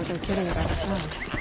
wasn't kidding about the sound.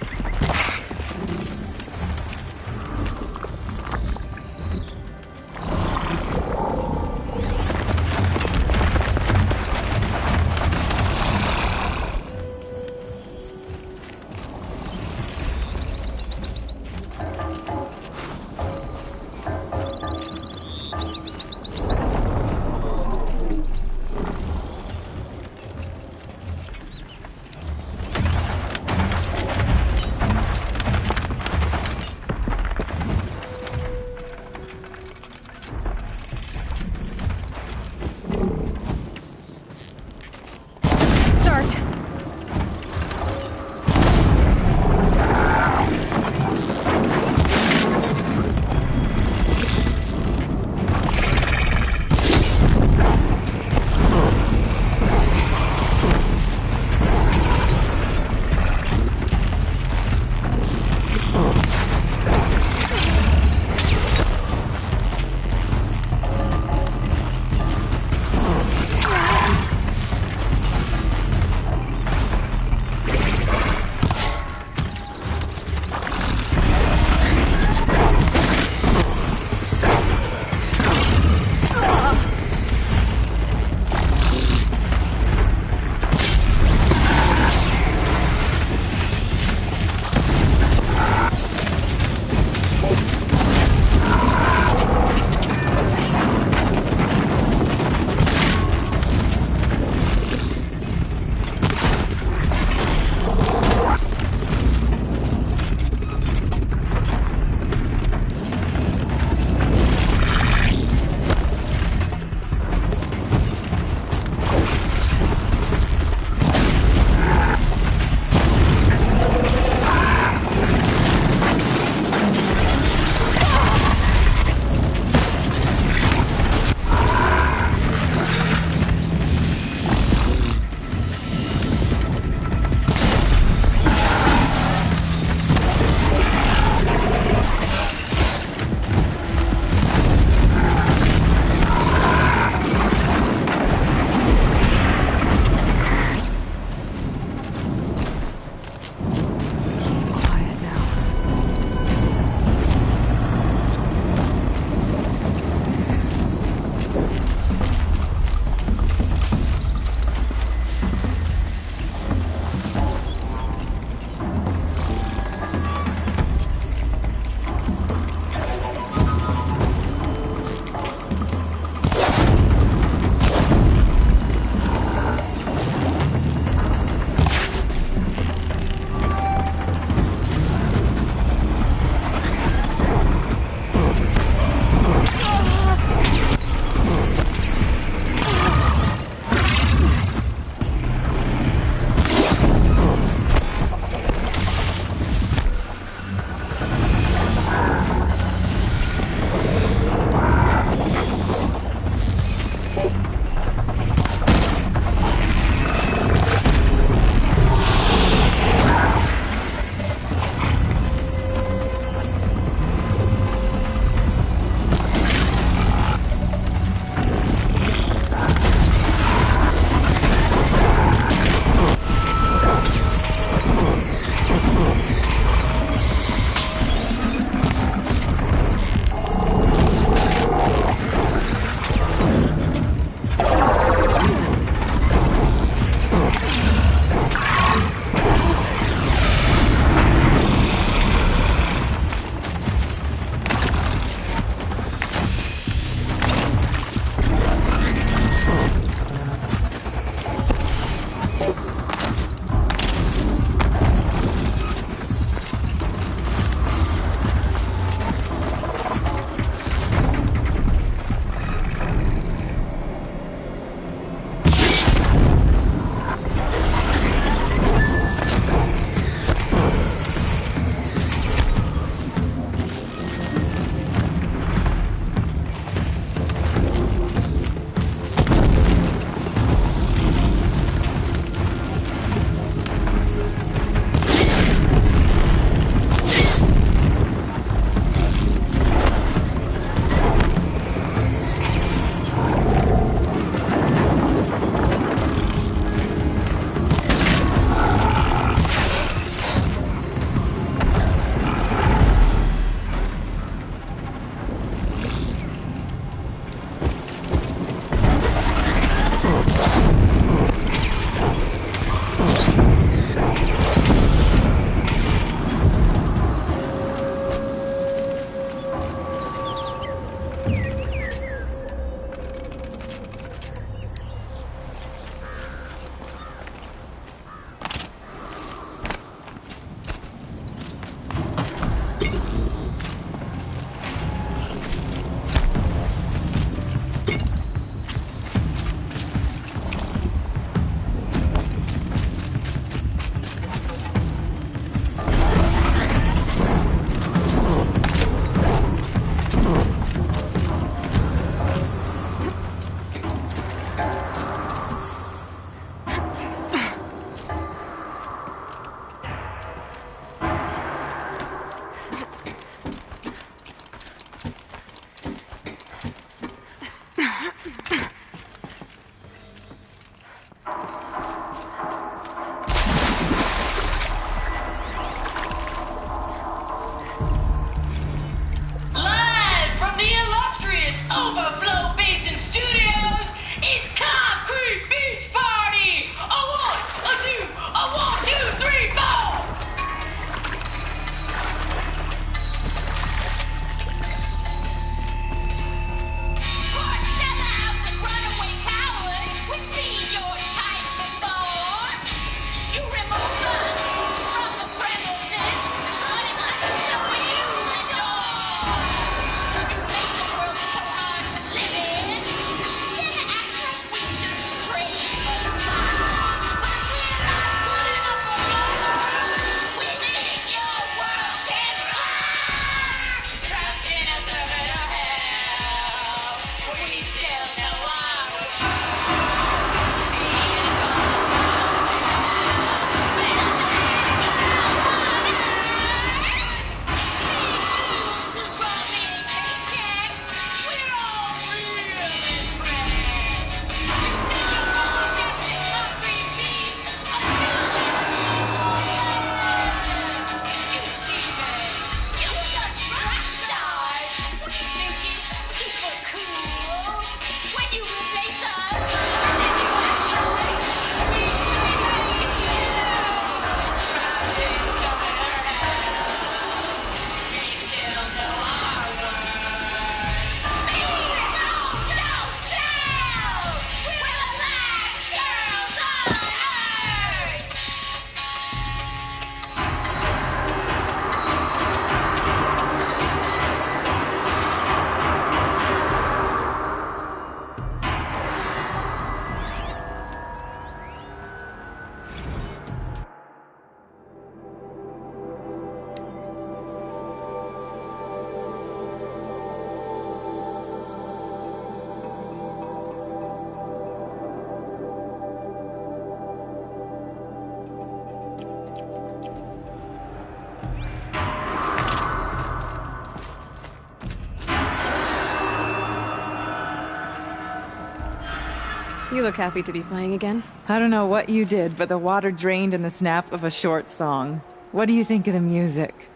You look happy to be playing again. I don't know what you did, but the water drained in the snap of a short song. What do you think of the music?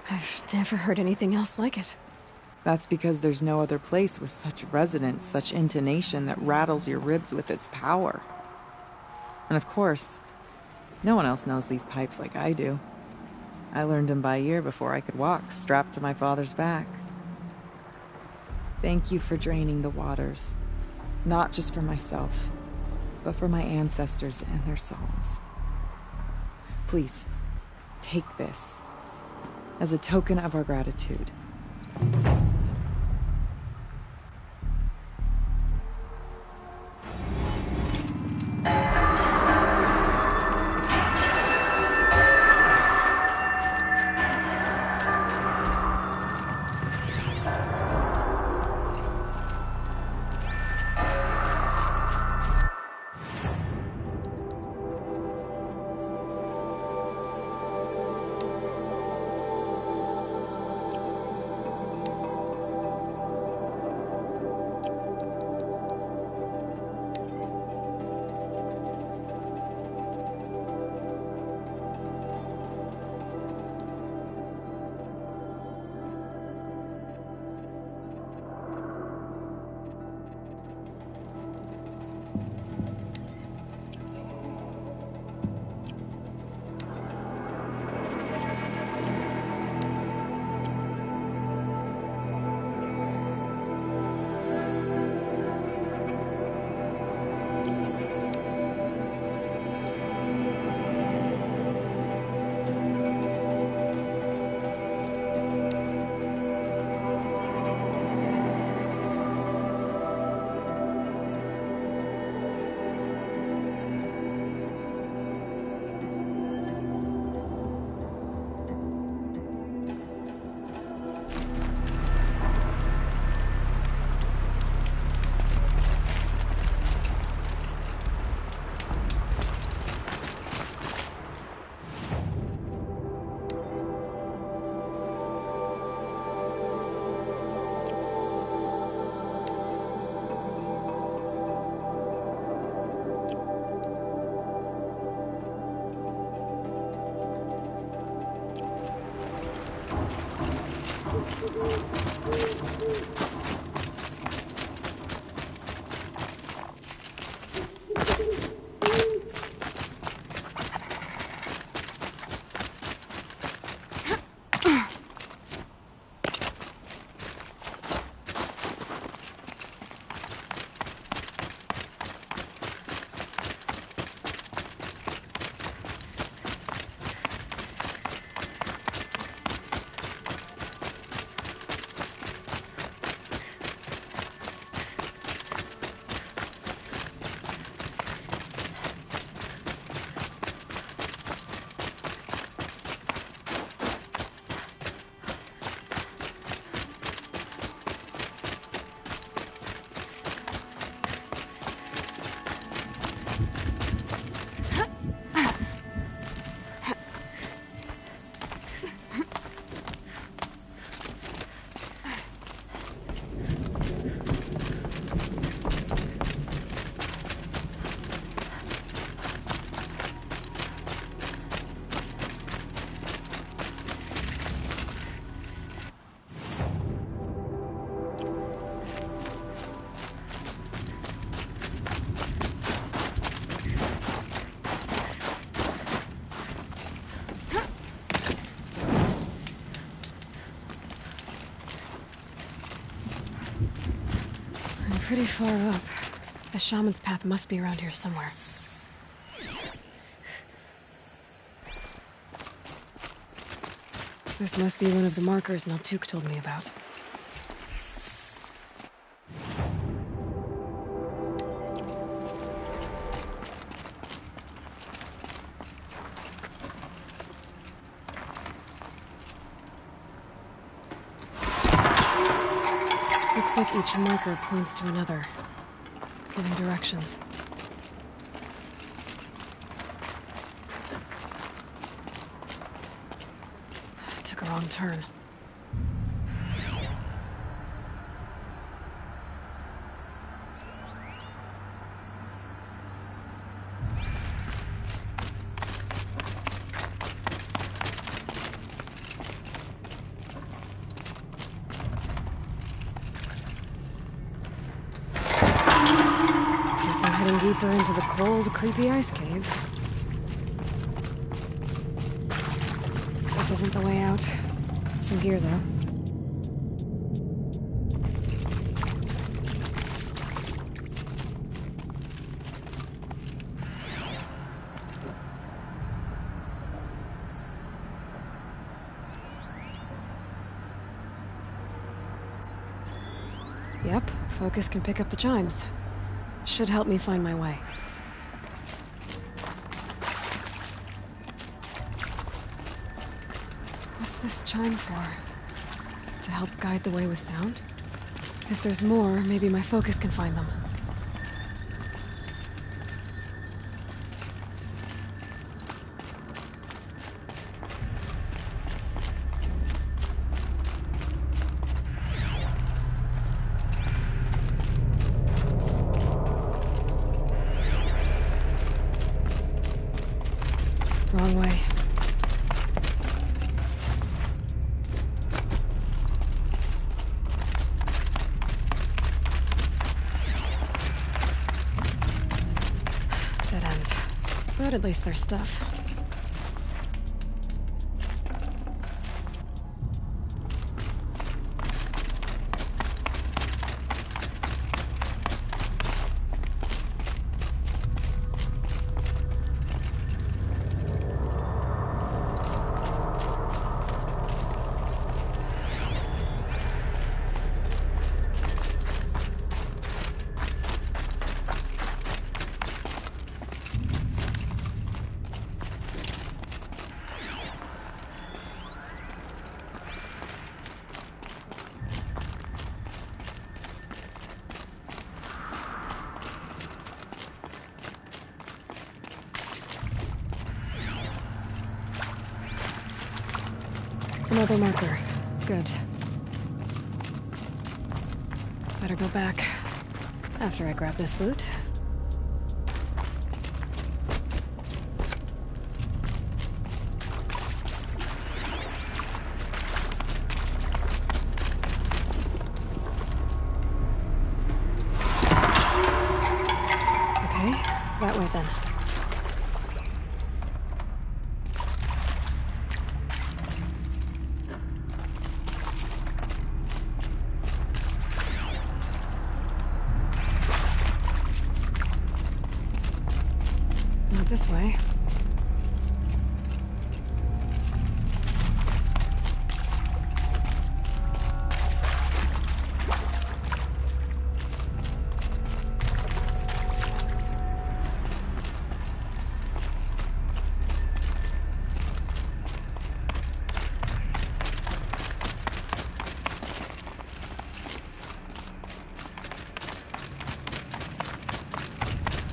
I've never heard anything else like it. That's because there's no other place with such resonance, such intonation that rattles your ribs with its power. And of course, no one else knows these pipes like I do. I learned them by ear before I could walk, strapped to my father's back. Thank you for draining the waters. Not just for myself, but for my ancestors and their songs. Please, take this as a token of our gratitude. Pretty far up. The shaman's path must be around here somewhere. This must be one of the markers Naltuk told me about. Looks like each marker points to another, giving directions. Took a wrong turn. deeper into the cold, creepy ice cave. This isn't the way out. Some gear, though. Yep, focus can pick up the chimes. Should help me find my way. What's this chime for? To help guide the way with sound? If there's more, maybe my focus can find them. Wrong way. Dead end. But at least there's stuff. Another marker. Good. Better go back after I grab this loot. Okay, that way then. Not this way.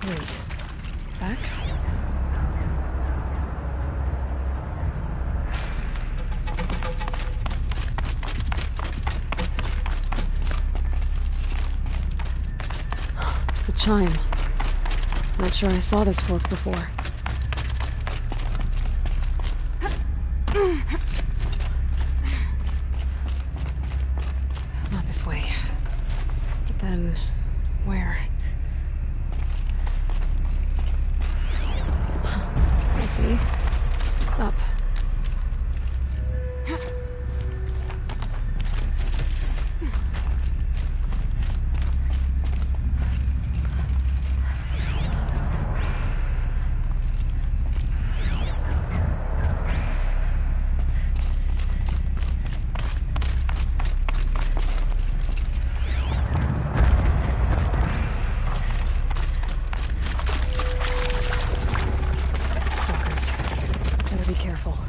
Wait. Back? The chime. Not sure I saw this fork before. Not this way. But then, where? I see. Up. Stalkers. Better be careful.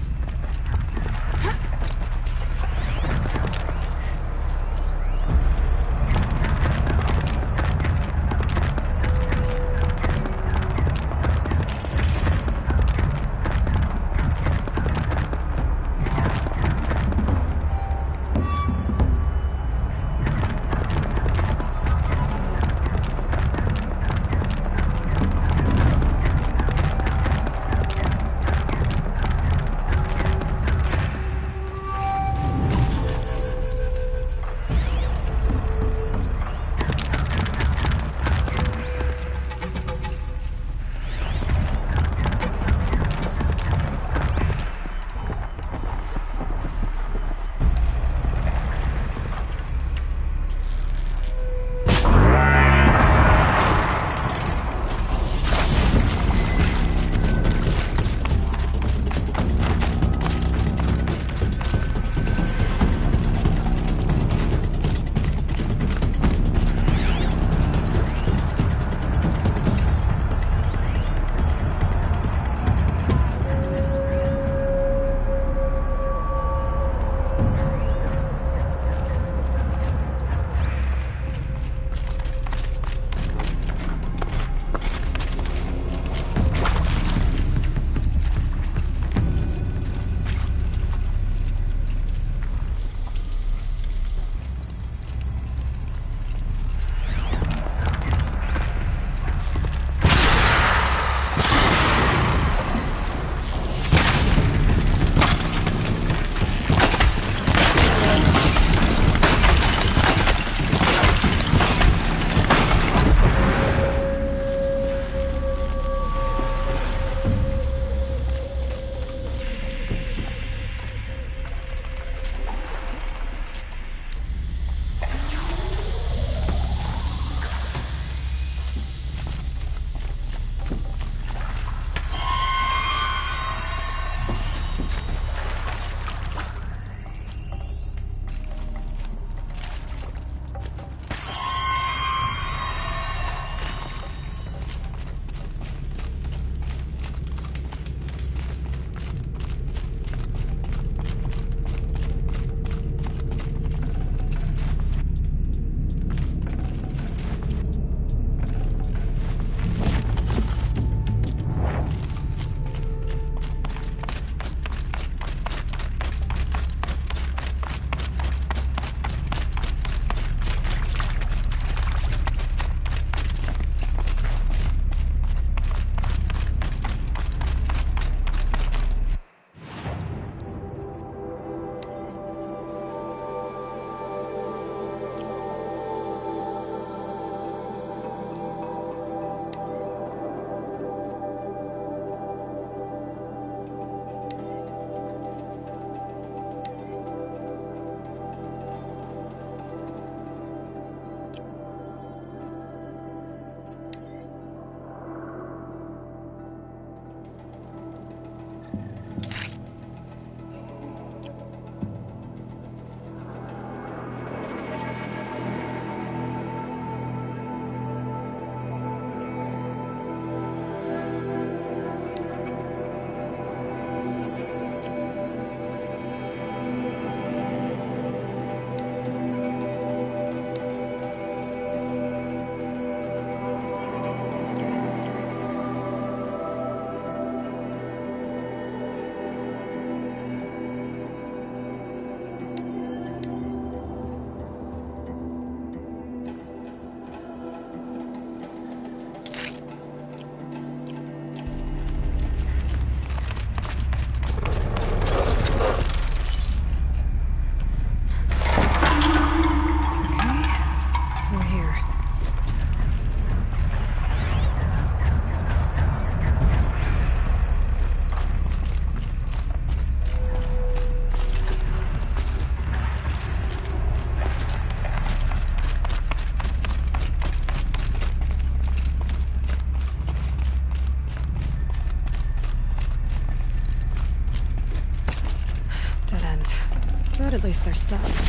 But at least there's stuff.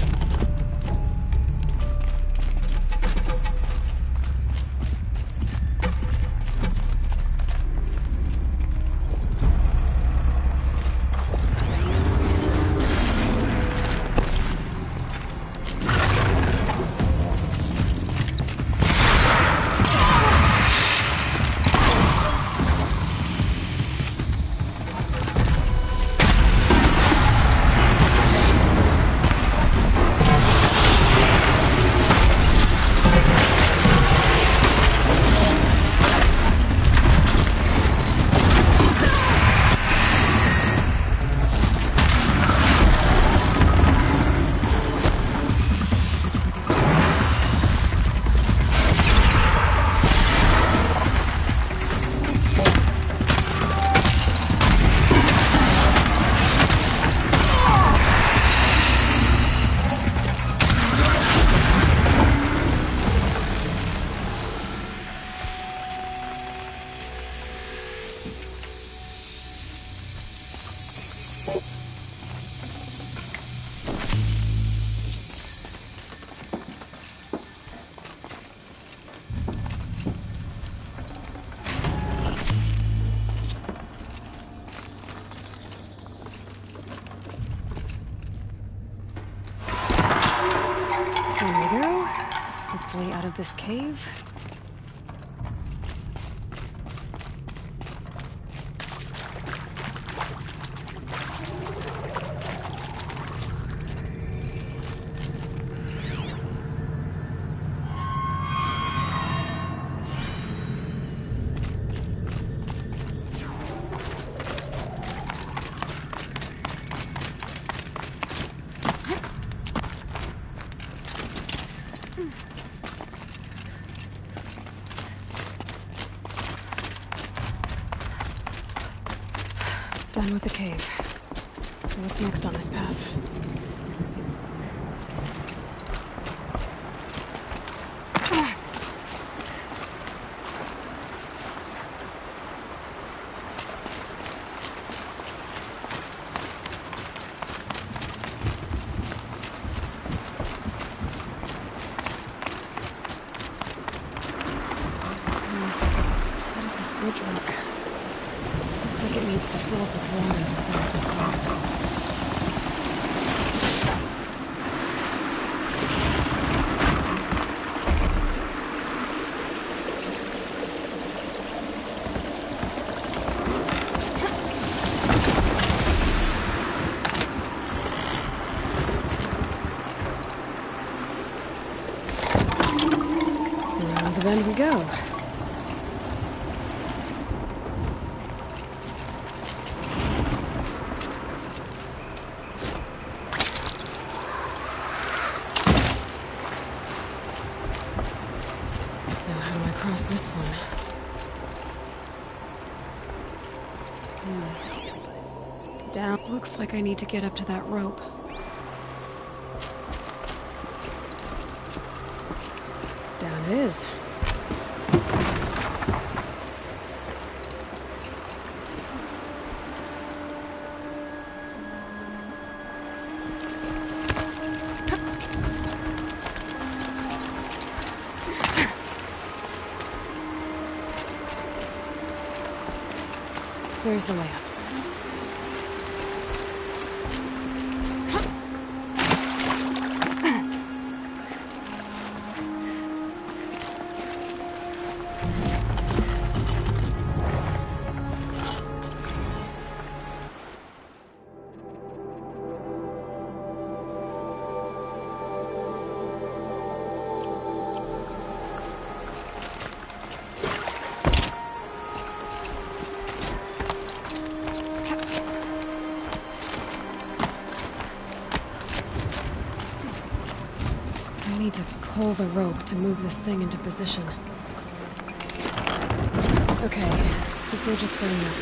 Out of this cave. Done with the cave. So what's next on this path? How does this bridge work? Looks like it needs to fill up with water before it can cross. Around the bend we go. Across this one. Down. Looks like I need to get up to that rope. Down it is. There's the layup. I need to pull the rope to move this thing into position. Okay, the bridge is filling up.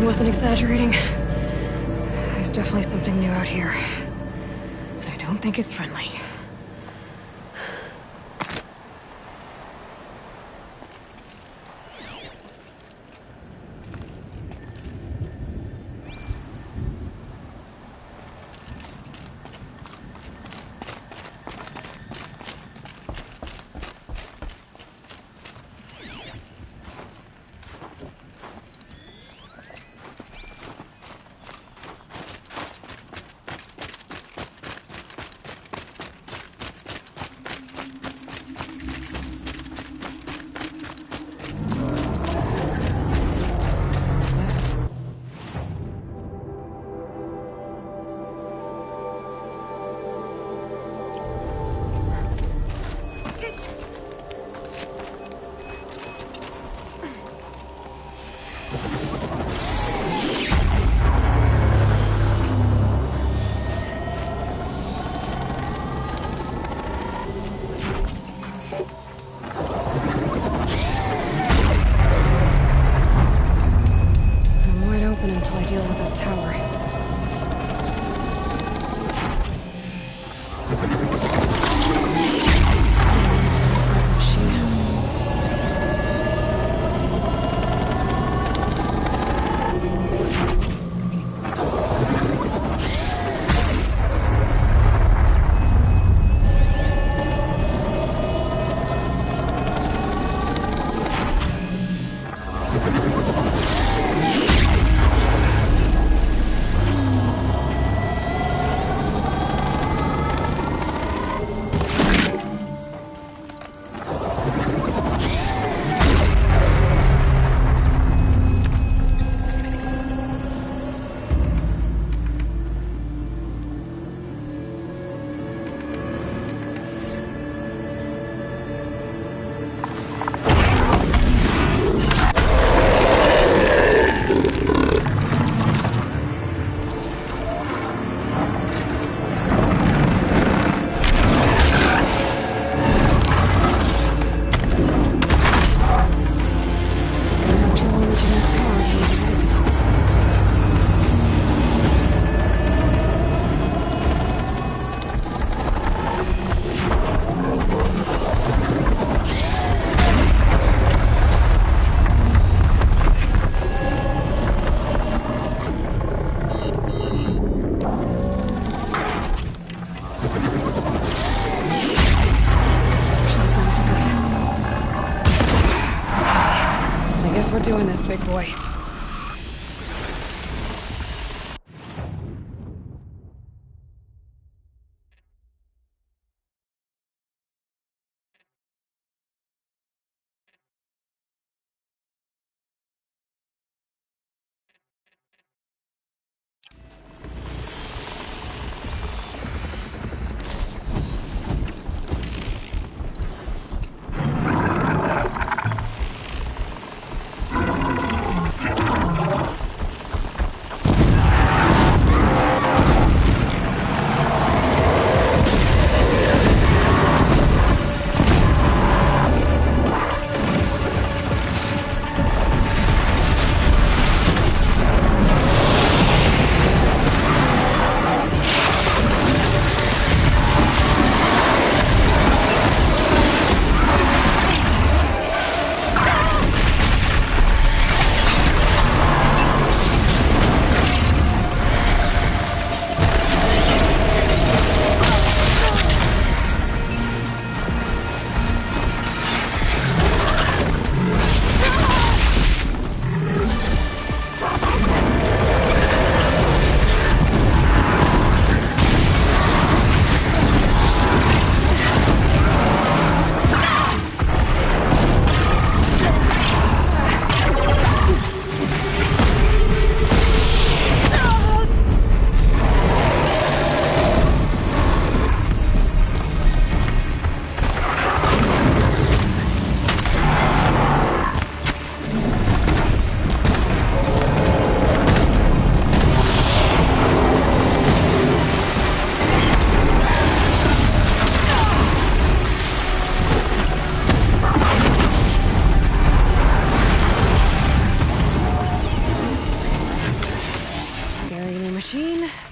Ethan wasn't exaggerating. There's definitely something new out here. And I don't think it's friendly.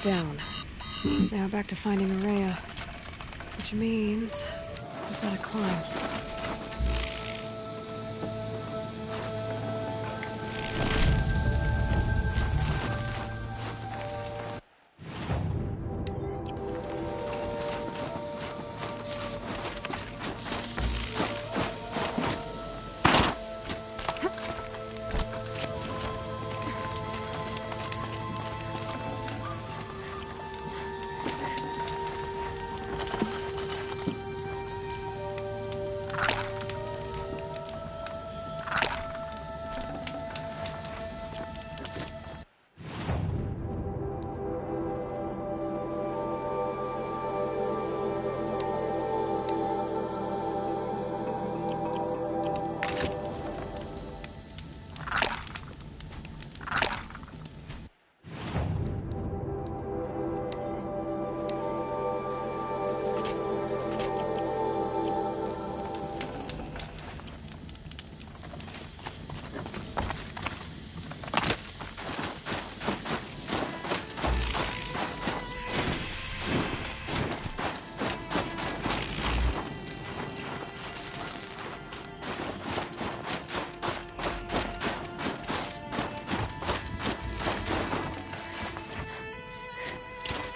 down. Now back to finding Araya. Which means we've got to climb.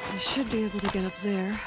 I should be able to get up there.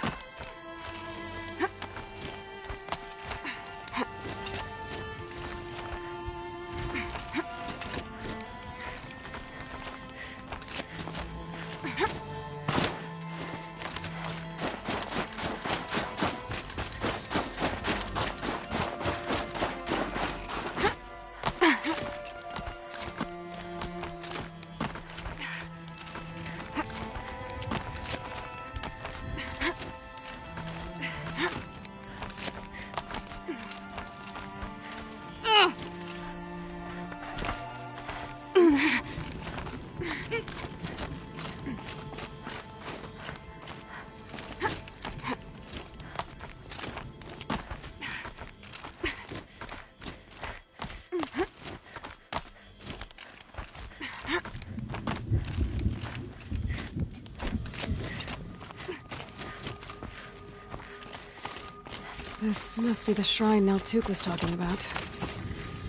This must be the shrine Naltuk was talking about.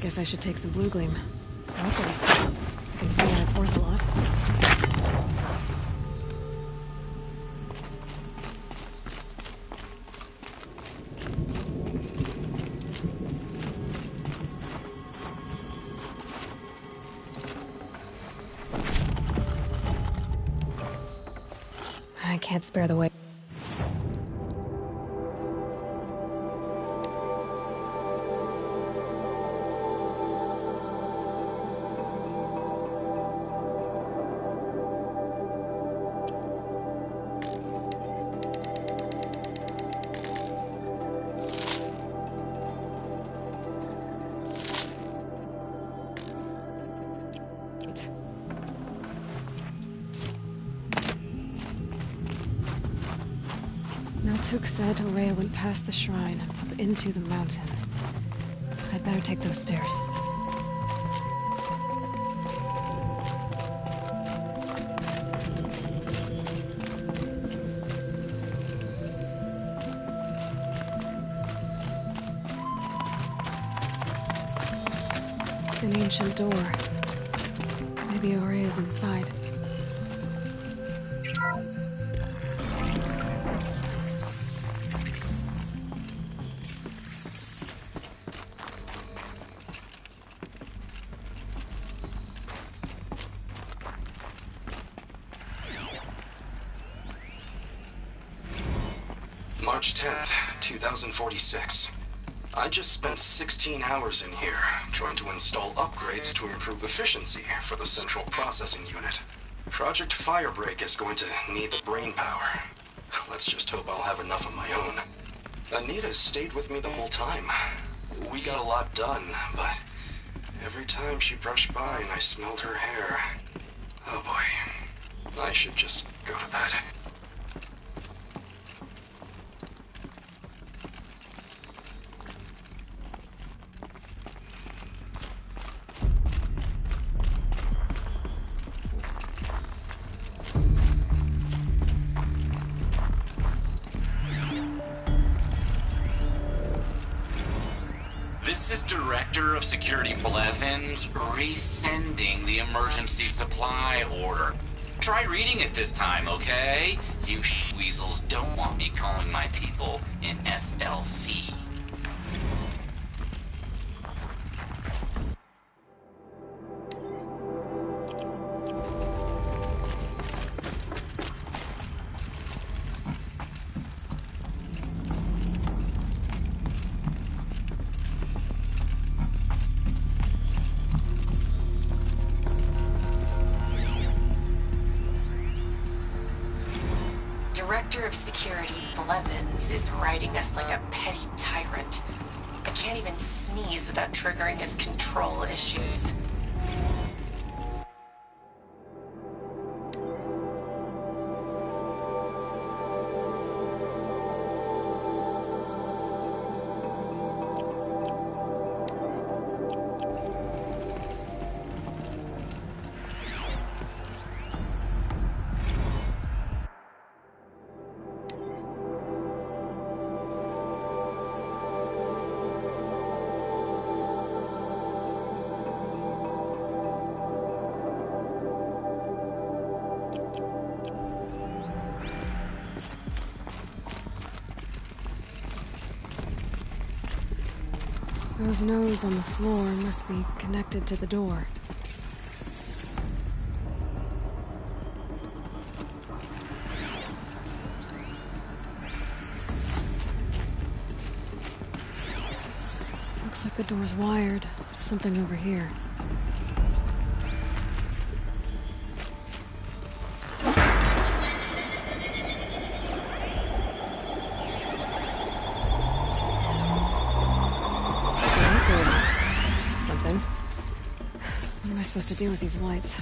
Guess I should take some blue gleam. Sparkles. I can see that it's worth a lot. I can't spare the way. Naltuk said Araya went past the shrine, up into the mountain. I'd better take those stairs. An ancient door. Maybe Araya's inside. March 10th, 2046. I just spent 16 hours in here, trying to install upgrades to improve efficiency for the central processing unit. Project Firebreak is going to need the brain power. Let's just hope I'll have enough of my own. Anita stayed with me the whole time. We got a lot done, but every time she brushed by and I smelled her hair... Oh boy. I should just go to bed. Director of Security Blevins rescinding the emergency supply order. Try reading it this time, okay? You weasels don't want me calling my people in SLC. Director of Security Blevins is riding us like a petty tyrant. I can't even sneeze without triggering his control issues. Those nodes on the floor must be connected to the door. Looks like the door's wired to something over here. What am I supposed to do with these lights?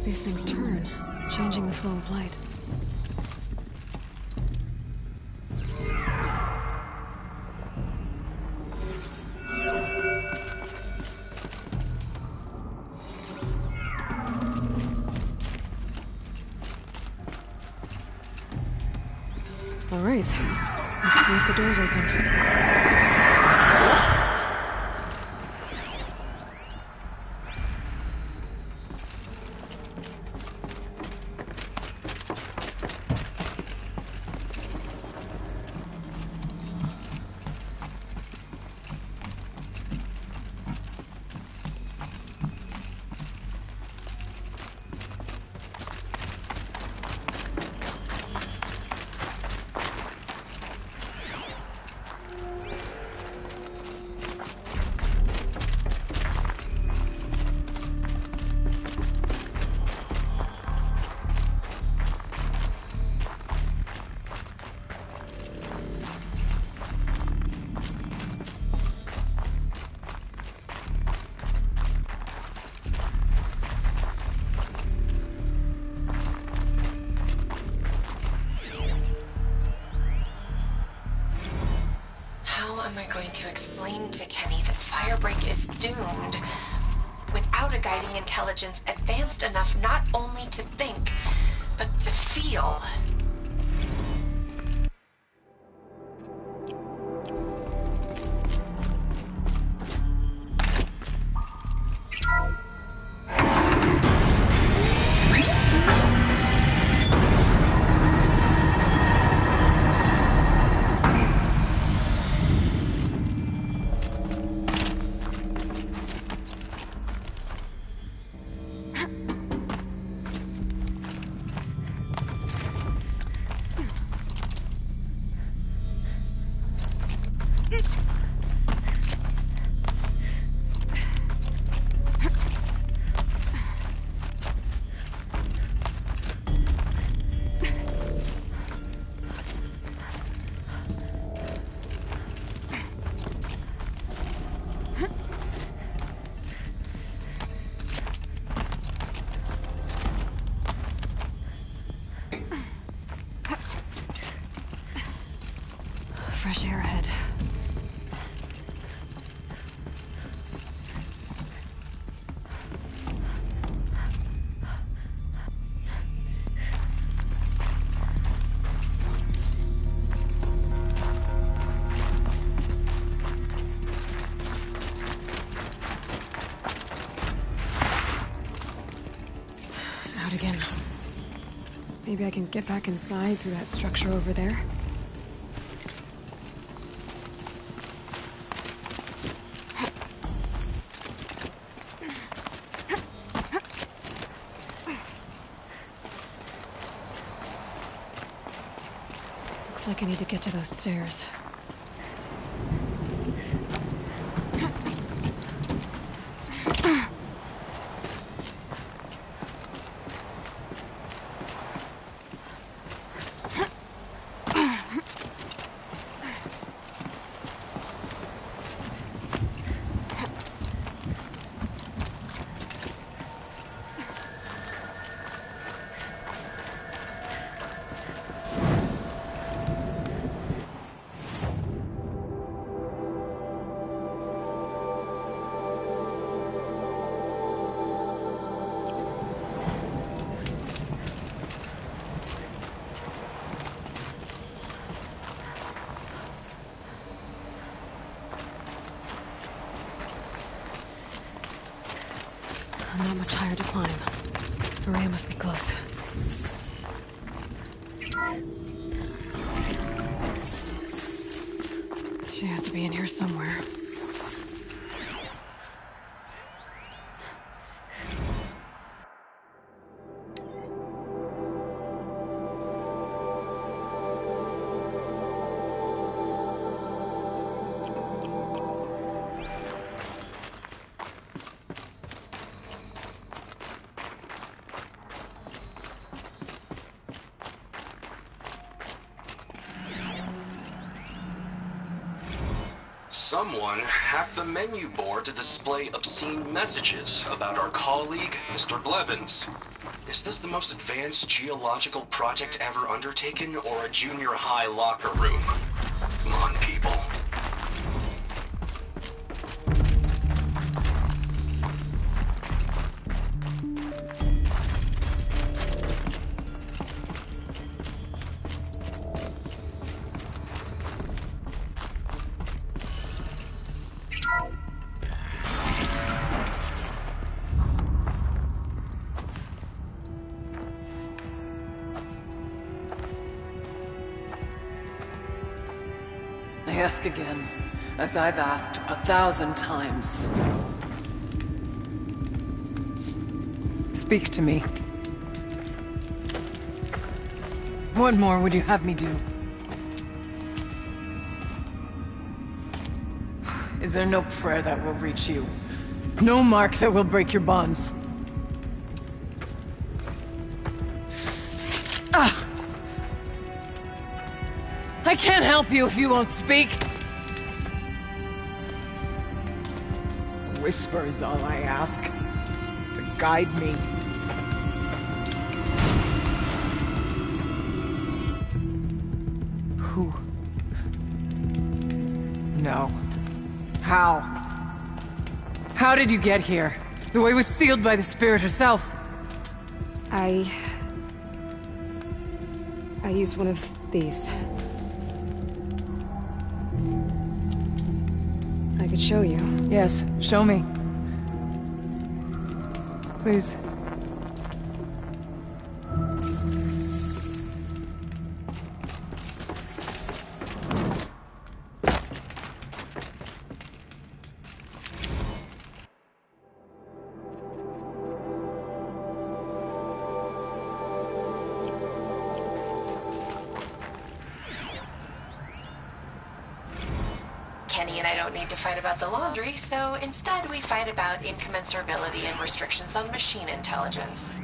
These things turn, changing the flow of light. All right, let's see if the door's open. To explain to Kenny that Firebreak is doomed without a guiding intelligence advanced enough not only to think, but to feel. Fresh air ahead. Out again. Maybe I can get back inside through that structure over there. Looks like I need to get to those stairs. Not much higher to climb. Maria must be close. She has to be in here somewhere. Someone hacked the menu board to display obscene messages about our colleague, Mr. Blevins. Is this the most advanced geological project ever undertaken, or a junior high locker room? Come on, people. I ask again, as I've asked 1,000 times. Speak to me. What more would you have me do? Is there no prayer that will reach you? No mark that will break your bonds? I can't help you if you won't speak. A whisper is all I ask, to guide me. Who? No. How? How did you get here? The way was sealed by the spirit herself. I used one of these. I could show you. Yes, show me. Please. Kenny and I don't need to fight about the laundry, so instead we fight about incommensurability and restrictions on machine intelligence.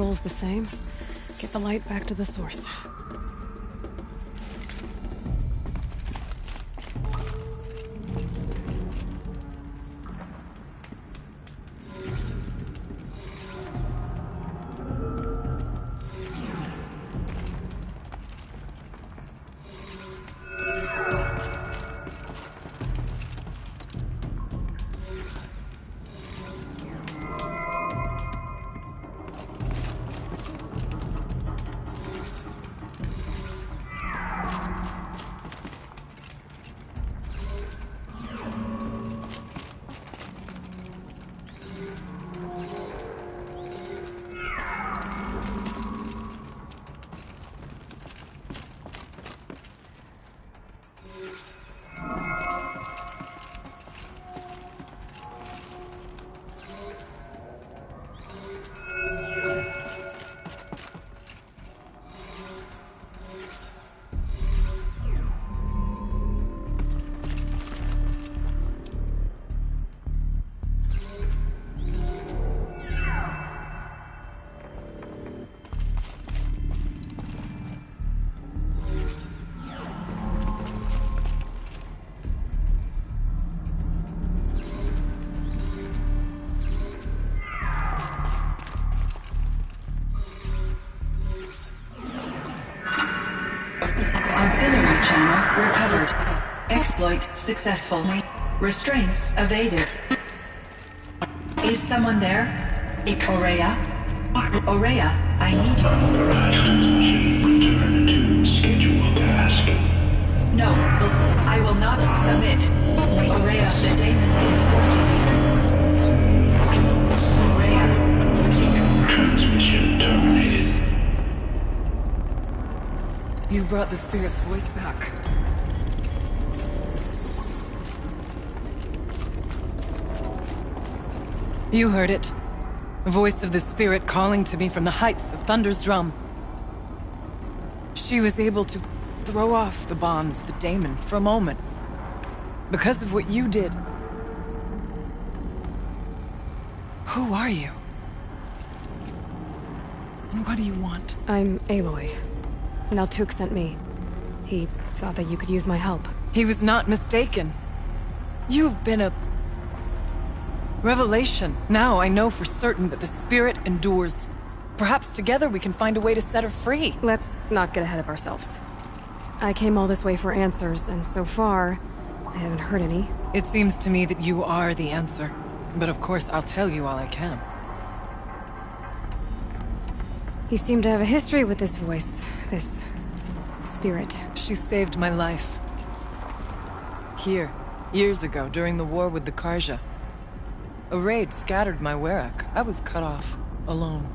goal's the same. Get the light back to the source. Auxiliary channel recovered. Exploit successful. Restraints evaded. Is someone there? Aurea? Aurea, I need you. Authorized transmission. Return to scheduled task. No, I will not submit. Aurea, the daemon is forcing me. Aurea. Transmission terminated. You brought the spirit's voice back. You heard it. The voice of the spirit calling to me from the heights of Thunder's drum. She was able to throw off the bonds of the daemon for a moment. Because of what you did. Who are you? And what do you want? I'm Aloy. Naltuk sent me. He thought that you could use my help. He was not mistaken. You've been a revelation. Now I know for certain that the spirit endures. Perhaps together we can find a way to set her free. Let's not get ahead of ourselves. I came all this way for answers, and so far, I haven't heard any. It seems to me that you are the answer. But of course, I'll tell you all I can. You seem to have a history with this voice. This spirit. She saved my life. Here, years ago, during the war with the Karja. A raid scattered my Werak. I was cut off, alone.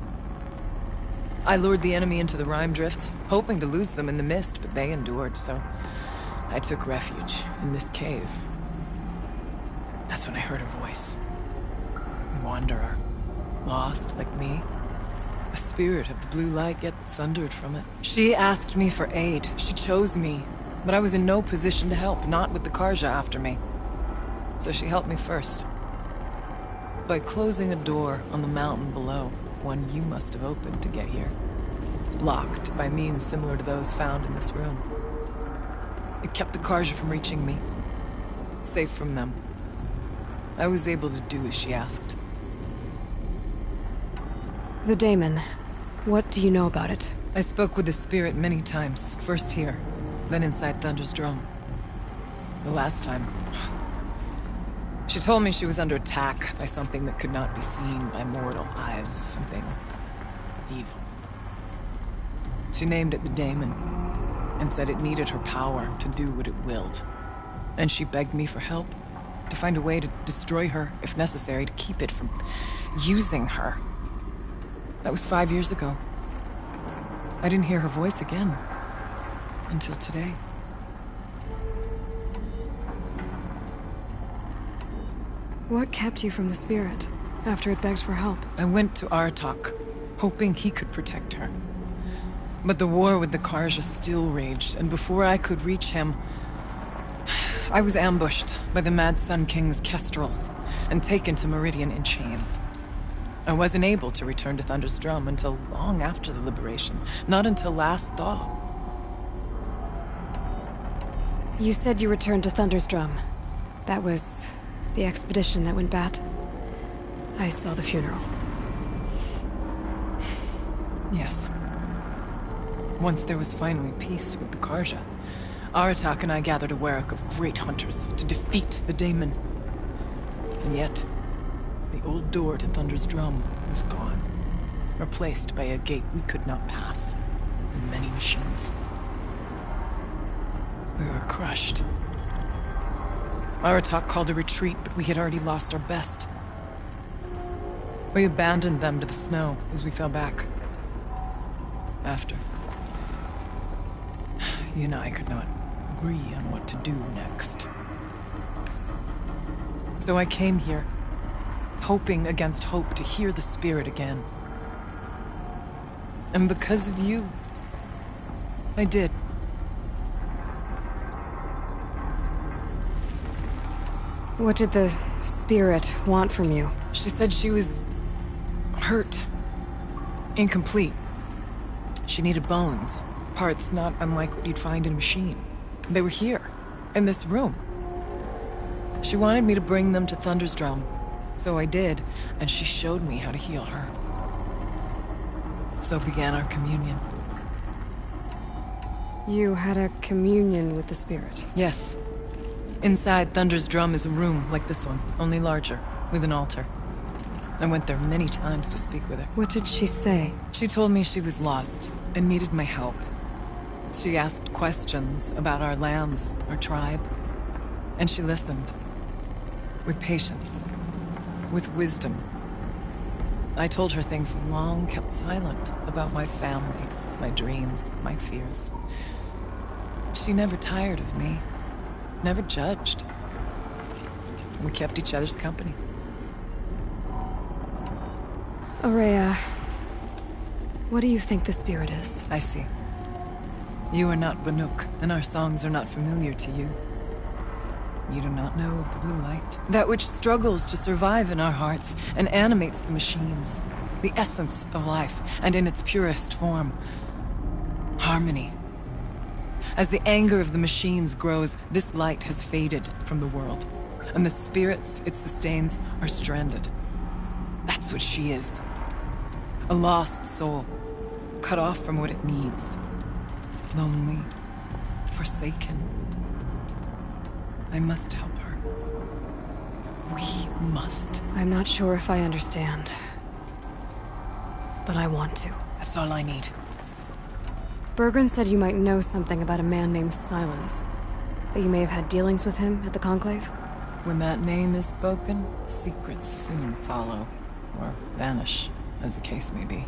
I lured the enemy into the Rime Drift, hoping to lose them in the mist, but they endured, so I took refuge in this cave. That's when I heard her voice. A wanderer, lost like me. A spirit of the blue light, yet sundered from it. She asked me for aid. She chose me. But I was in no position to help, not with the Karja after me. So she helped me first. By closing a door on the mountain below, one you must have opened to get here. Locked by means similar to those found in this room. It kept the Karja from reaching me. Safe from them. I was able to do as she asked. The daemon. What do you know about it? I spoke with the spirit many times. First here, then inside Thunder's drum. The last time... She told me she was under attack by something that could not be seen by mortal eyes. Something... evil. She named it the daemon, and said it needed her power to do what it willed. And she begged me for help, to find a way to destroy her, if necessary, to keep it from using her. That was 5 years ago. I didn't hear her voice again. Until today. What kept you from the spirit, after it begged for help? I went to Artok, hoping he could protect her. But the war with the Karja still raged, and before I could reach him... I was ambushed by the Mad Sun King's kestrels, and taken to Meridian in chains. I wasn't able to return to Thunder's Drum until long after the liberation, not until last thaw. You said you returned to Thunder's Drum. That was the expedition that went bad. I saw the funeral. Yes. Once there was finally peace with the Karja, Aratak and I gathered a Warwick of great hunters to defeat the Daemon. And yet, the old door to Thunder's Drum was gone, replaced by a gate we could not pass, and many machines. We were crushed. Aratak called a retreat, but we had already lost our best. We abandoned them to the snow as we fell back. After. You and I could not agree on what to do next. So I came here, hoping against hope to hear the spirit again. And because of you, I did. What did the spirit want from you? She said she was hurt, incomplete. She needed bones, parts not unlike what you'd find in a machine. They were here, in this room. She wanted me to bring them to Thunder's Drum, so I did, and she showed me how to heal her. So began our communion. You had a communion with the spirit? Yes. Inside Thunder's Drum is a room like this one, only larger, with an altar. I went there many times to speak with her. What did she say? She told me she was lost and needed my help. She asked questions about our lands, our tribe, and she listened. With patience, with wisdom. I told her things long kept silent about my family, my dreams, my fears. She never tired of me, never judged. We kept each other's company. Aurea, what do you think the spirit is? I see. You are not Banuk, and our songs are not familiar to you. You do not know of the blue light. That which struggles to survive in our hearts and animates the machines. The essence of life, and in its purest form. Harmony. As the anger of the machines grows, this light has faded from the world, and the spirits it sustains are stranded. That's what she is. A lost soul, cut off from what it needs. Lonely, forsaken. I must help her. We must. I'm not sure if I understand, but I want to. That's all I need. Bergren said you might know something about a man named Silence. That you may have had dealings with him at the Conclave? When that name is spoken, secrets soon follow. Or vanish, as the case may be.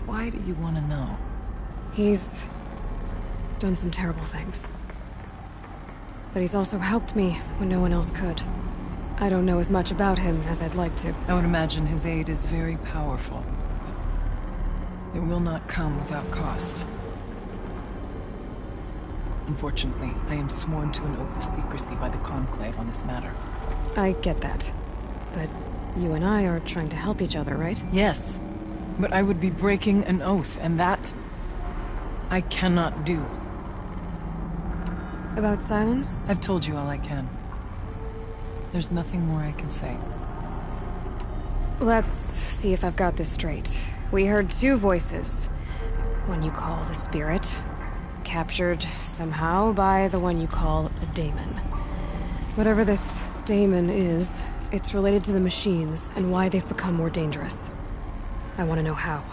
Why do you want to know? He's done some terrible things. But he's also helped me when no one else could. I don't know as much about him as I'd like to. I would imagine his aid is very powerful. It will not come without cost. Unfortunately, I am sworn to an oath of secrecy by the Conclave on this matter. I get that. But you and I are trying to help each other, right? Yes. But I would be breaking an oath, and that I cannot do. About Silence? I've told you all I can. There's nothing more I can say. Let's see if I've got this straight. We heard two voices. One you call the spirit, captured somehow by the one you call a daemon. Whatever this daemon is, it's related to the machines and why they've become more dangerous. I want to know how.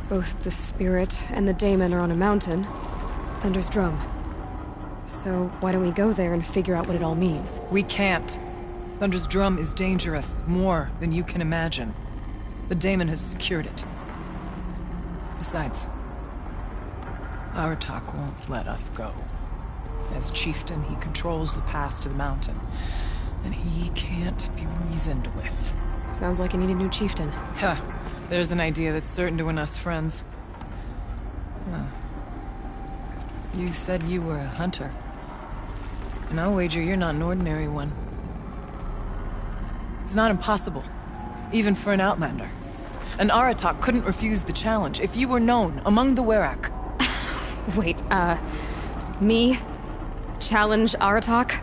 Both the spirit and the daemon are on a mountain, Thunder's Drum. So why don't we go there and figure out what it all means? We can't. Thunder's Drum is dangerous, more than you can imagine. The daemon has secured it. Besides, Aratak won't let us go. As chieftain, he controls the pass to the mountain, and he can't be reasoned with. Sounds like you need a new chieftain. Huh. There's an idea that's certain to win us friends. Huh. You said you were a hunter. And I'll wager you're not an ordinary one. It's not impossible even for an Outlander. An Aratak couldn't refuse the challenge if you were known among the Werak. Wait, me? Challenge Aratak?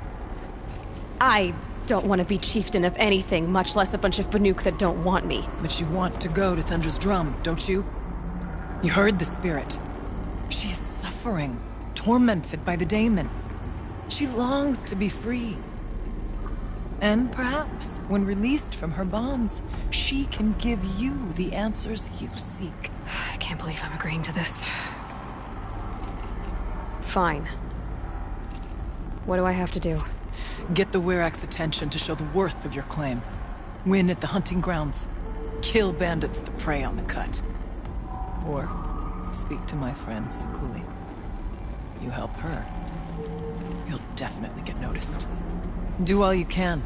I don't want to be chieftain of anything, much less a bunch of Banuk that don't want me. But you want to go to Thunder's Drum, don't you? You heard the spirit. She is suffering, tormented by the daemon. She longs to be free. And perhaps, when released from her bonds, she can give you the answers you seek. I can't believe I'm agreeing to this. Fine. What do I have to do? Get the Werak's attention to show the worth of your claim. Win at the hunting grounds. Kill bandits that prey on the cut. Or speak to my friend Sakuli. You help her, you'll definitely get noticed. Do all you can.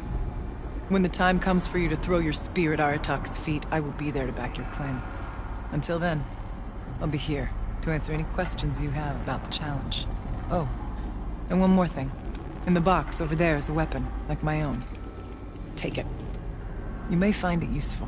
When the time comes for you to throw your spear at Aratak's feet, I will be there to back your claim. Until then, I'll be here to answer any questions you have about the challenge. Oh, and one more thing. In the box over there is a weapon, like my own. Take it. You may find it useful.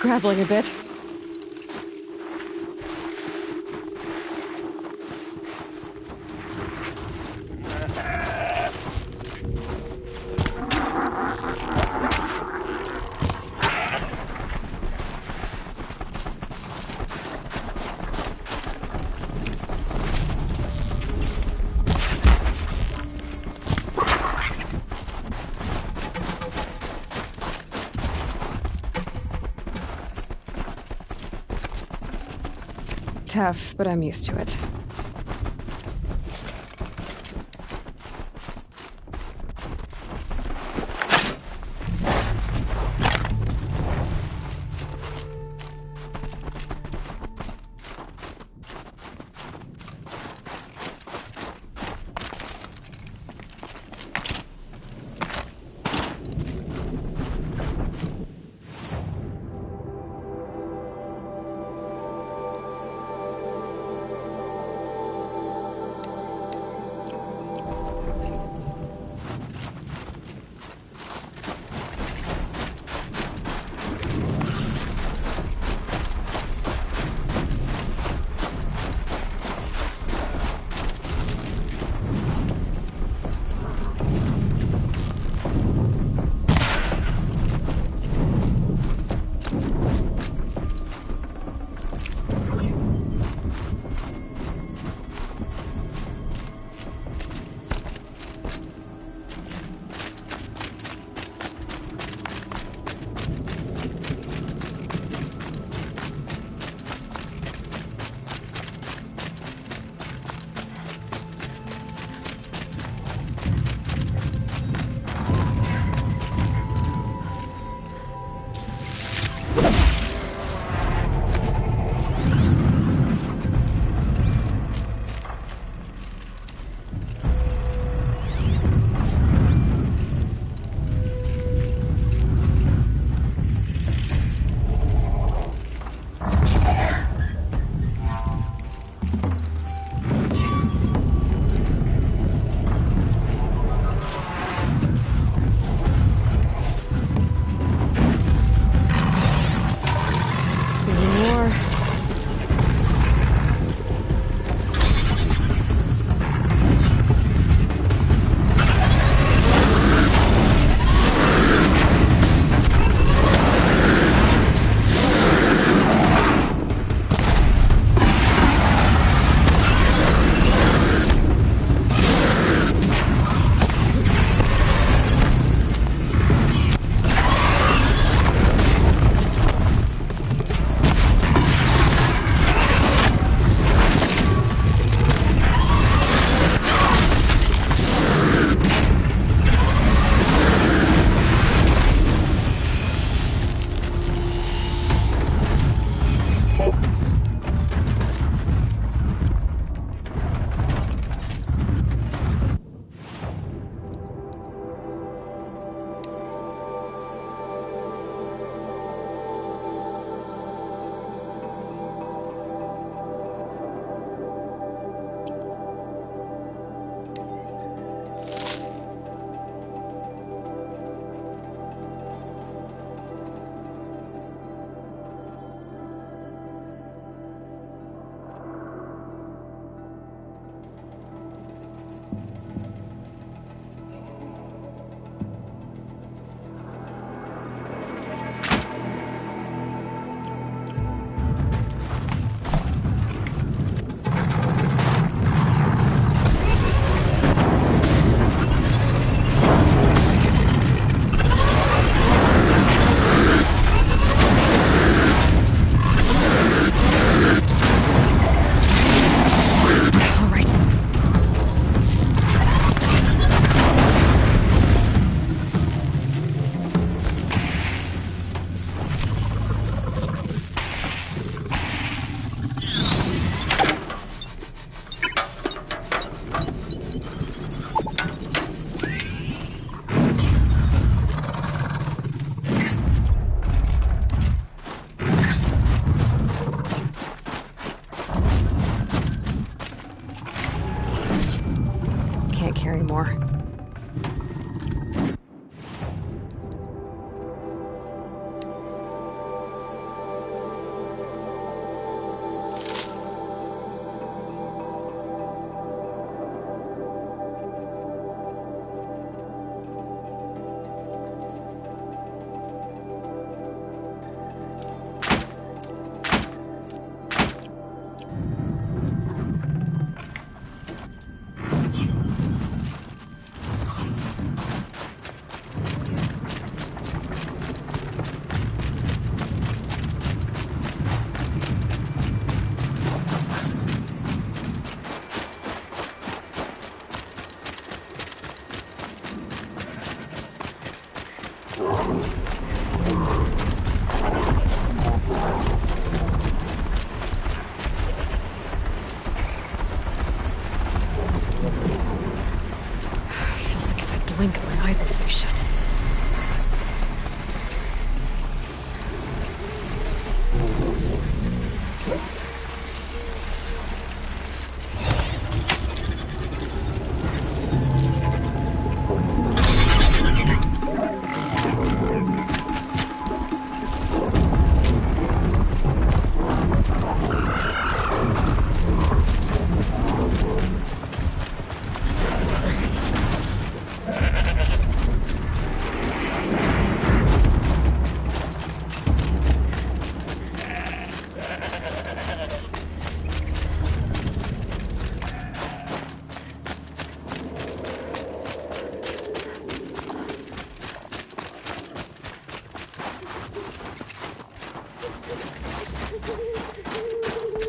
Scrabbling a bit. tough, but I'm used to it.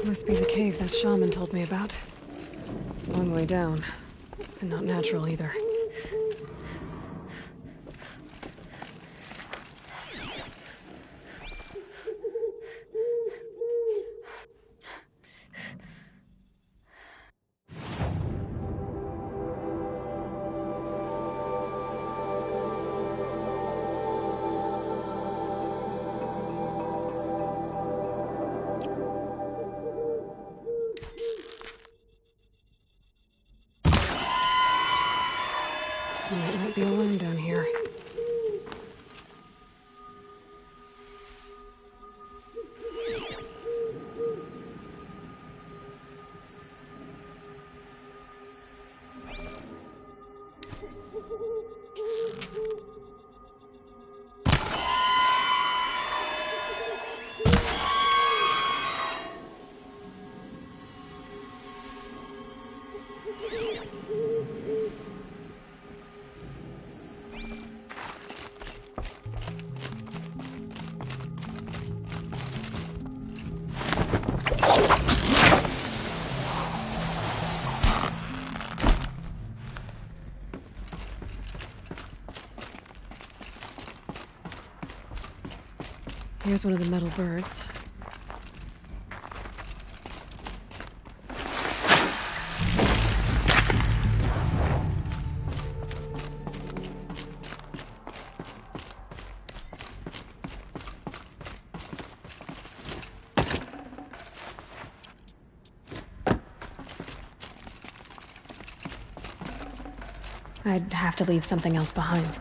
Must be the cave that shaman told me about. Long way down. And not natural either. I might be alone down here. Here's one of the metal birds. I'd have to leave something else behind.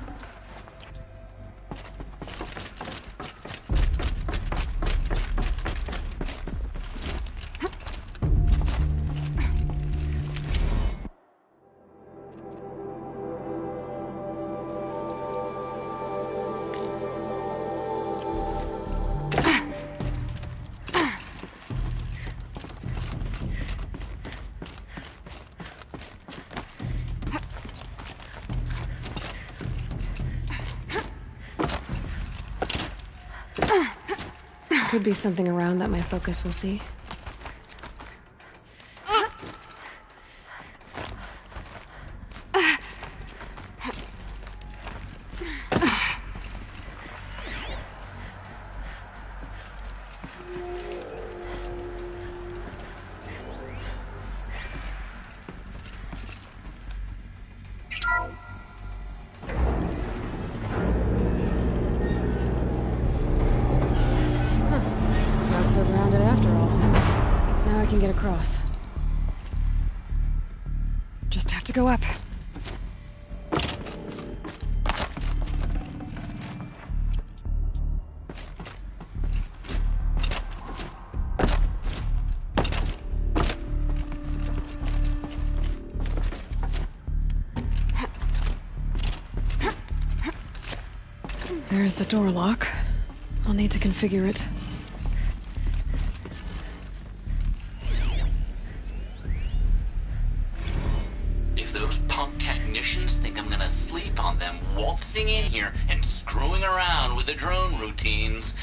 Could be something around that my focus will see. Get across. Just have to go up. There's the door lock. I'll need to configure it. Waltzing in here and screwing around with the drone routines.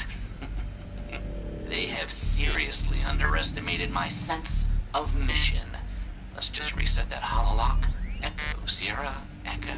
They have seriously underestimated my sense of mission. Let's just reset that hololock. Echo, Sierra, Echo.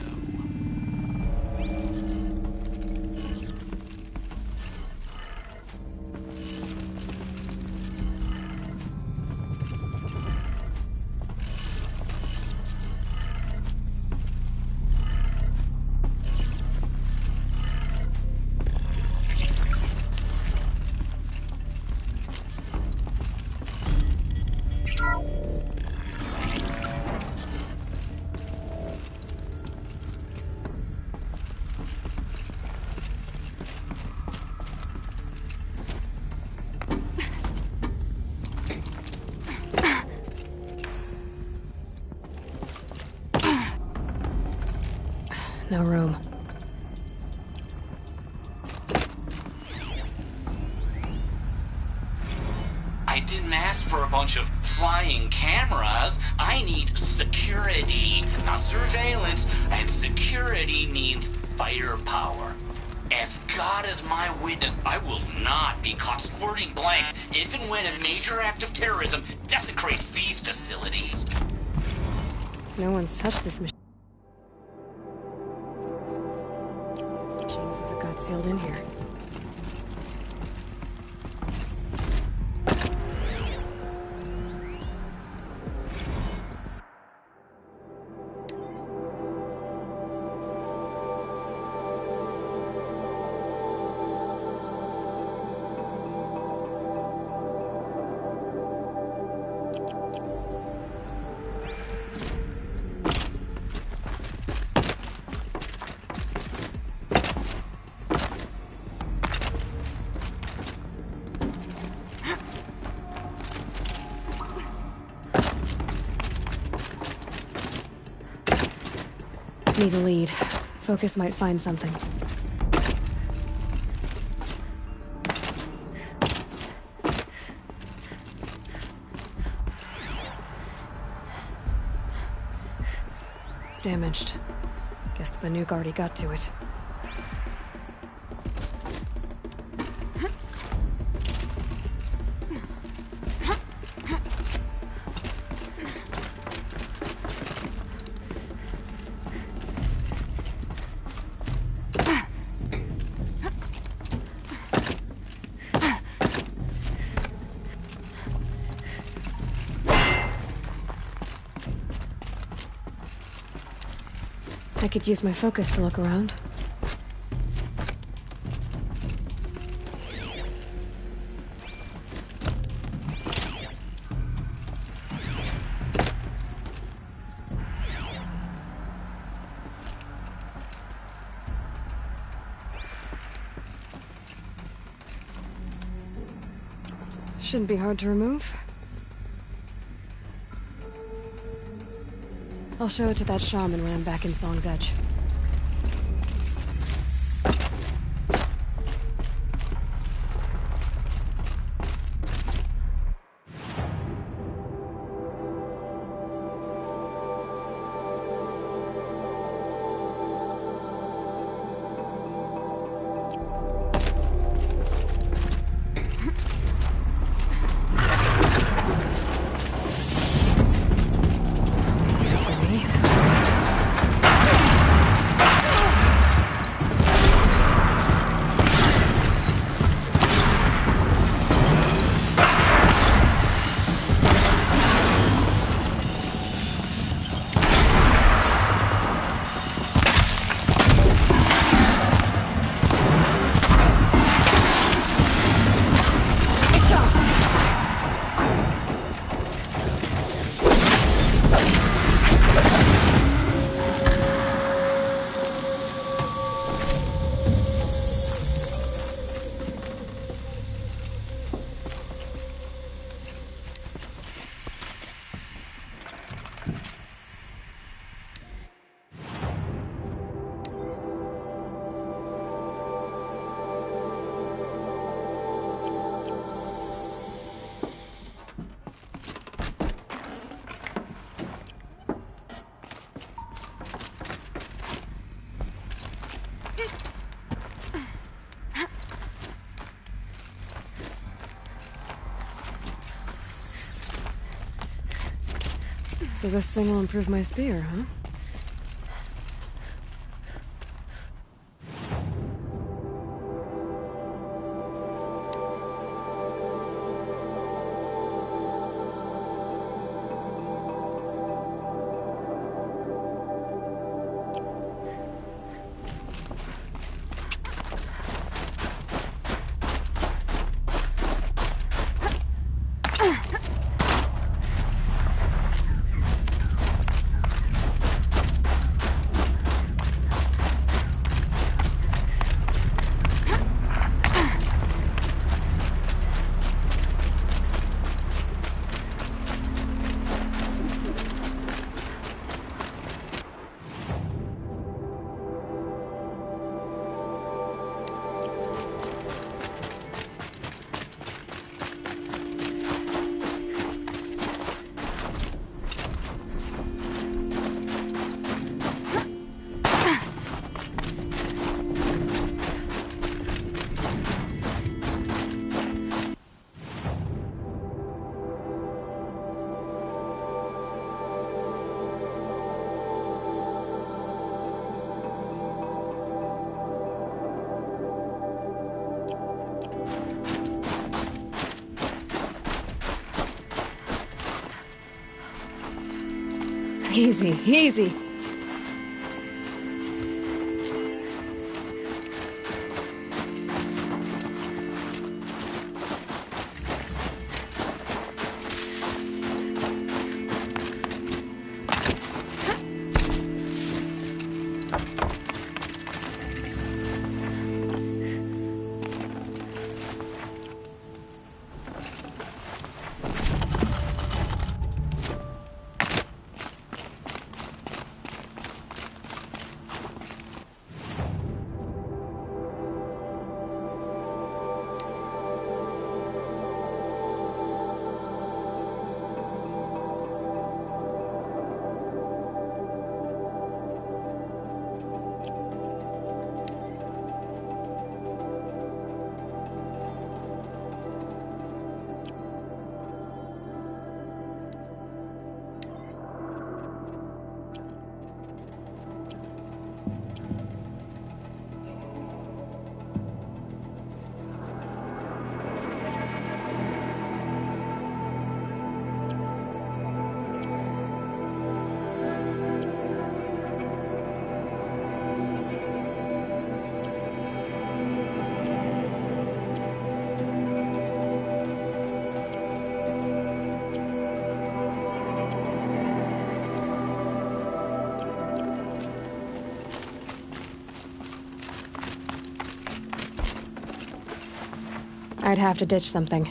No room. I didn't ask for a bunch of flying cameras. I need security, not surveillance. And security means firepower. As God is my witness, I will not be caught squirting blanks if and when a major act of terrorism desecrates these facilities. No one's touched this machine since it got sealed in here. Need a lead. Focus might find something. Damaged. Guess the Banuk already got to it. I could use my focus to look around. Shouldn't be hard to remove. I'll show it to that shaman when I'm back in Song's Edge. So this thing will improve my spear, huh? Easy, easy. I'd have to ditch something.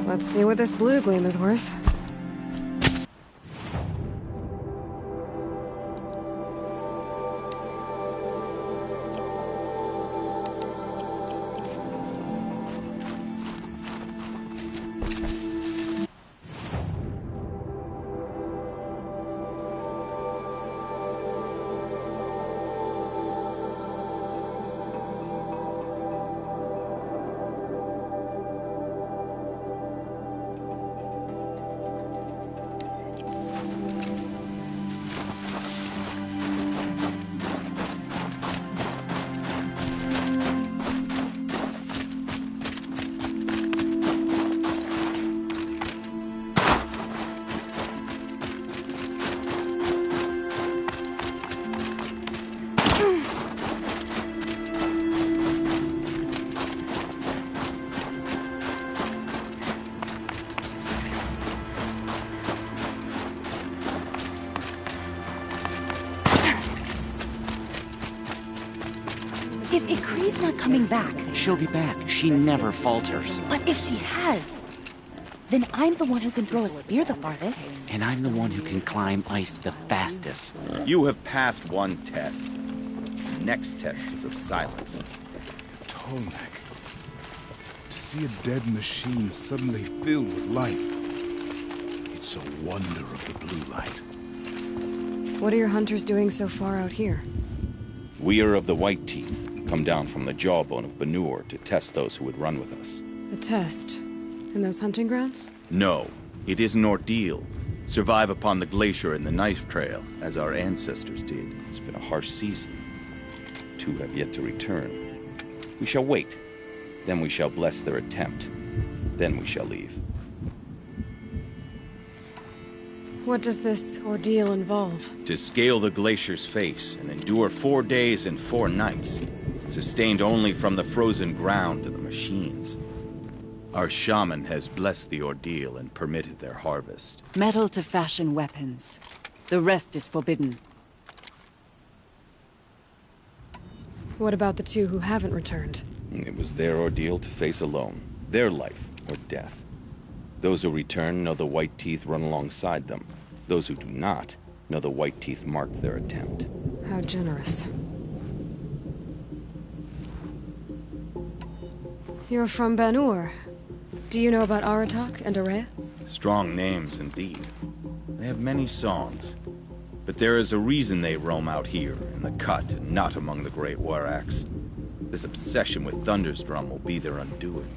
Let's see what this blue gleam is worth. If Ikri's not coming back... She'll be back. She never falters. But if she has, then I'm the one who can throw a spear the farthest. And I'm the one who can climb ice the fastest. You have passed one test. Next test is of silence. Tolmec. To see a dead machine suddenly filled with life. It's a wonder of the blue light. What are your hunters doing so far out here? We are of the White Teeth, come down from the jawbone of Benur to test those who would run with us. A test? In those hunting grounds? No, it is an ordeal. Survive upon the glacier and the knife trail, as our ancestors did. It's been a harsh season. 2 have yet to return. We shall wait. Then we shall bless their attempt. Then we shall leave. What does this ordeal involve? To scale the glacier's face and endure 4 days and 4 nights, sustained only from the frozen ground to the machines. Our shaman has blessed the ordeal and permitted their harvest. Metal to fashion weapons. The rest is forbidden. What about the 2 who haven't returned? It was their ordeal to face alone. Their life or death. Those who return know the white teeth run alongside them. Those who do not know the white teeth marked their attempt. How generous. You're from Banur. Do you know about Aratak and Araya? Strong names indeed. They have many songs. But there is a reason they roam out here, in the cut, and not among the great warracks. This obsession with Thundersdrum will be their undoing.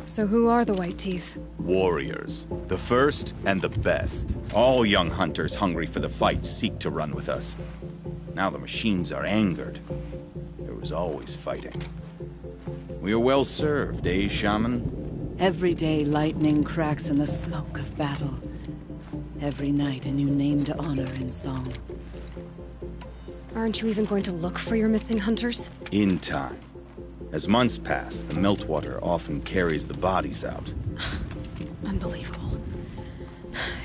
So who are the White Teeth? Warriors. The first and the best. All young hunters hungry for the fight seek to run with us. Now the machines are angered. There was always fighting. We are well served, eh, Shaman? Every day lightning cracks in the smoke of battle. Every night a new name to honor in song. Aren't you even going to look for your missing hunters? In time. As months pass, the meltwater often carries the bodies out. Unbelievable.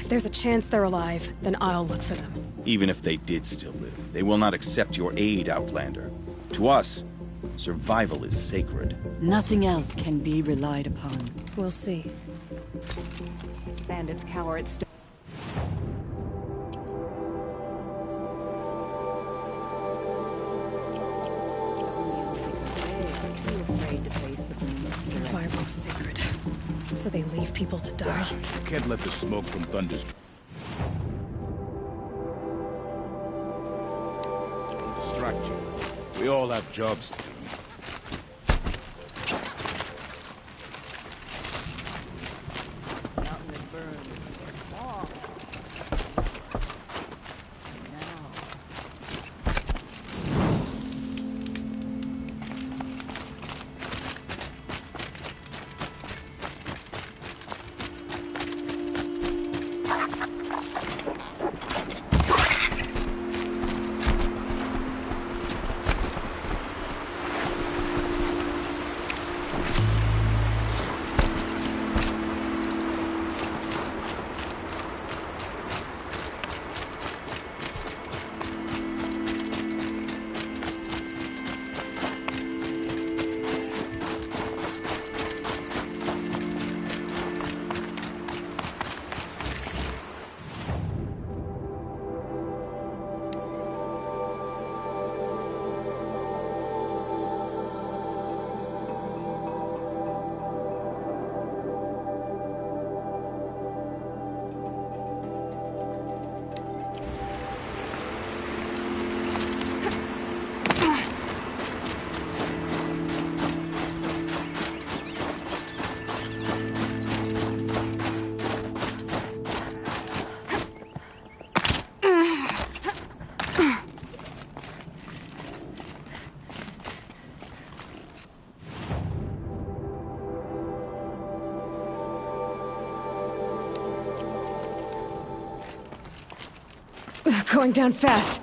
If there's a chance they're alive, then I'll look for them. Even if they did still live, they will not accept your aid, Outlander. To us, survival is sacred. Nothing else can be relied upon. We'll see. Bandits cower at Survival's sacred. So they leave people to die? Can't let the smoke from Thunderstorm distract you. We all have jobs to do. Going down fast.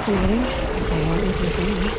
Fascinating, if they weren't looking for me.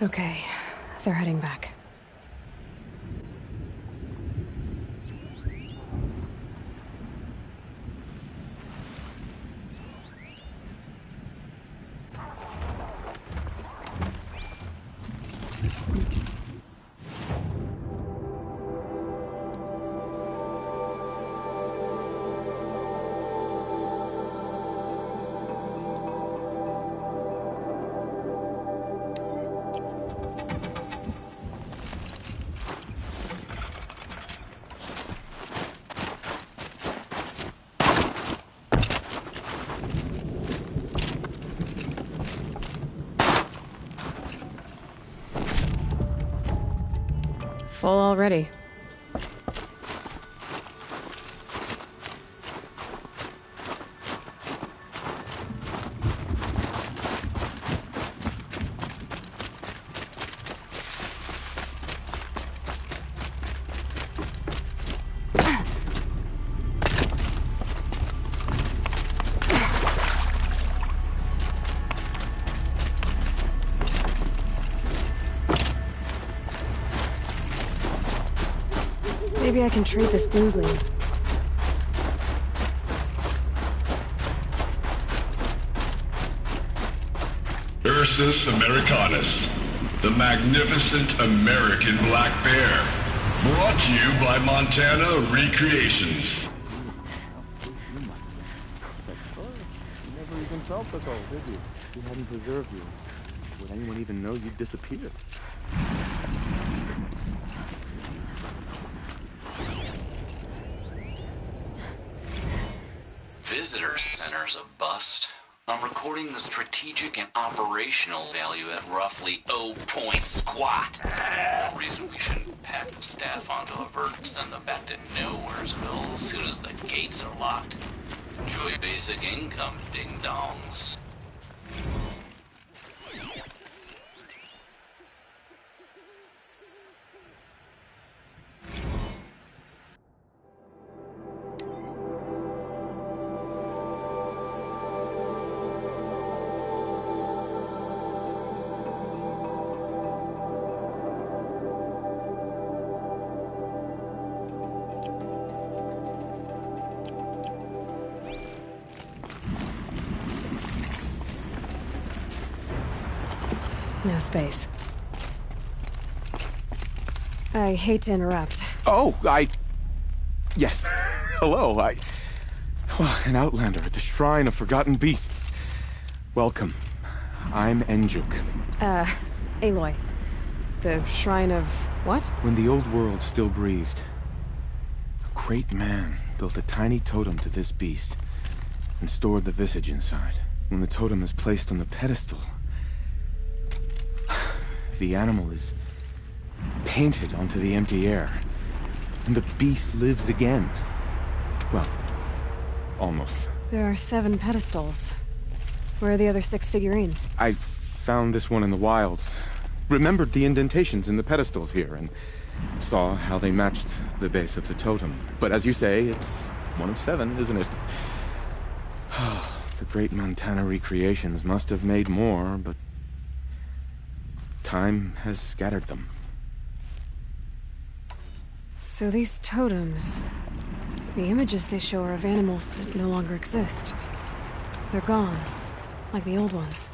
Okay, they're heading back. Full already. Maybe I can trade this blue gleam. Ursus Americanus, the magnificent American black bear. Brought to you by Montana Recreations. You never even felt the cold, did you? If we hadn't preserved you, would anyone even know you'd disappeared? Visitor center's a bust. I'm recording the strategic and operational value at roughly 0 point squat. No reason we shouldn't pack the staff onto a vert and send them back to Nowheresville as soon as the gates are locked. Enjoy basic income, ding-dongs. No space. I hate to interrupt. Oh, yes. Hello, Oh, an outlander at the Shrine of Forgotten Beasts. Welcome. I'm Enjuk. Aloy. The Shrine of what? When the old world still breathed, a great man built a tiny totem to this beast and stored the visage inside. When the totem is placed on the pedestal, the animal is painted onto the empty air, and the beast lives again. Well, almost. There are 7 pedestals. Where are the other 6 figurines? I found this one in the wilds. Remembered the indentations in the pedestals here, and saw how they matched the base of the totem. But as you say, it's one of 7, isn't it? The great Montana recreations must have made more, but time has scattered them. So these totems, the images they show are of animals that no longer exist. They're gone, like the old ones.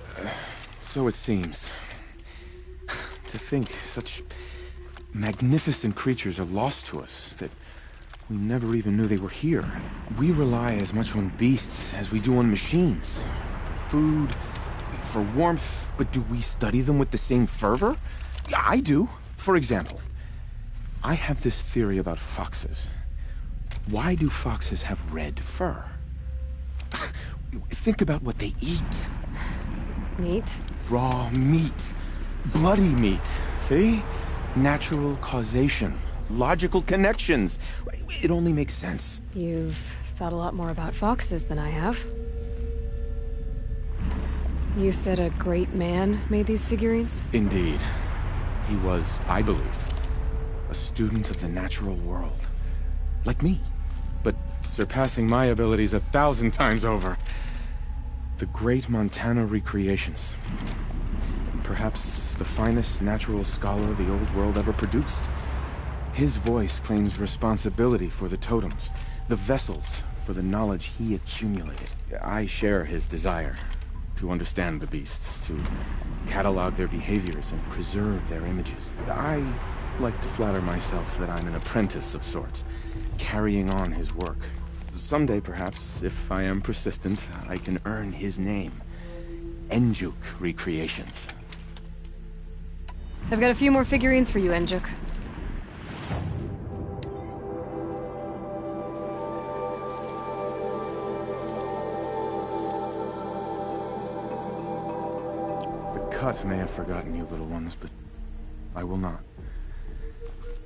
So it seems. To think such magnificent creatures are lost to us, that we never even knew they were here. We rely as much on beasts as we do on machines. For food, for warmth, but do we study them with the same fervor? I do. For example, I have this theory about foxes. Why do foxes have red fur? Think about what they eat. Meat? Raw meat. Bloody meat. See? Natural causation. Logical connections. It only makes sense. You've thought a lot more about foxes than I have. You said a great man made these figurines? Indeed. He was, I believe, a student of the natural world. Like me. But surpassing my abilities 1,000 times over. The great Montana recreations. Perhaps the finest natural scholar the old world ever produced. His voice claims responsibility for the totems, the vessels for the knowledge he accumulated. I share his desire to understand the beasts, to catalog their behaviors and preserve their images. I like to flatter myself that I'm an apprentice of sorts, carrying on his work. Someday, perhaps, if I am persistent, I can earn his name. Enjuk Recreations. I've got a few more figurines for you, Enjuk. The cut may have forgotten you, little ones, but I will not.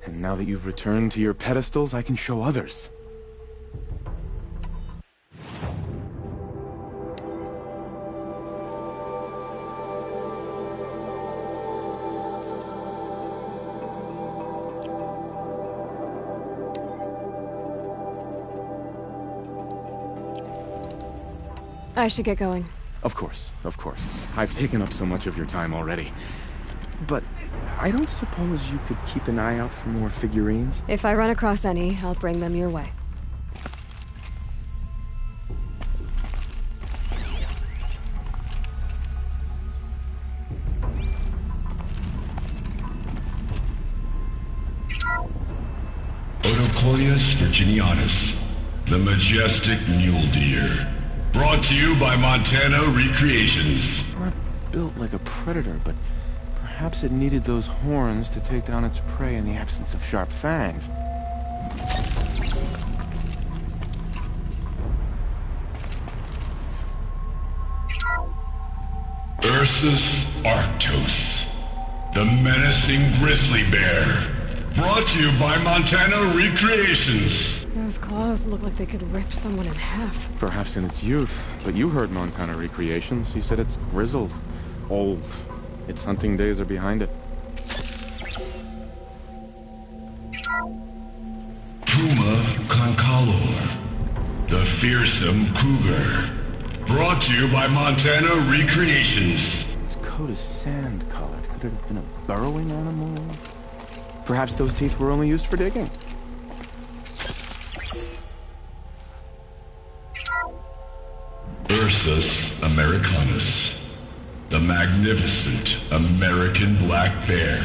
And now that you've returned to your pedestals, I can show others. I should get going. Of course, of course. I've taken up so much of your time already. But I don't suppose you could keep an eye out for more figurines? If I run across any, I'll bring them your way. Odocoius virginianus, the majestic mule deer. Brought to you by Montana Recreations. Not built like a predator, but perhaps it needed those horns to take down its prey in the absence of sharp fangs. Ursus arctos, the menacing grizzly bear. Brought to you by Montana Recreations. Those claws look like they could rip someone in half. Perhaps in its youth, but you heard Montana Recreations. He said it's grizzled, old. Its hunting days are behind it. Puma concalor, the fearsome cougar. Brought to you by Montana Recreations. Its coat is sand-colored. Could it have been a burrowing animal? Perhaps those teeth were only used for digging. Ursus americanus, the magnificent American black bear.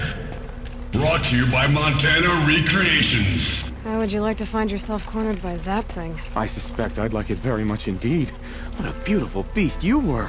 Brought to you by Montana Recreations. How would you like to find yourself cornered by that thing? I suspect I'd like it very much indeed. What a beautiful beast you were!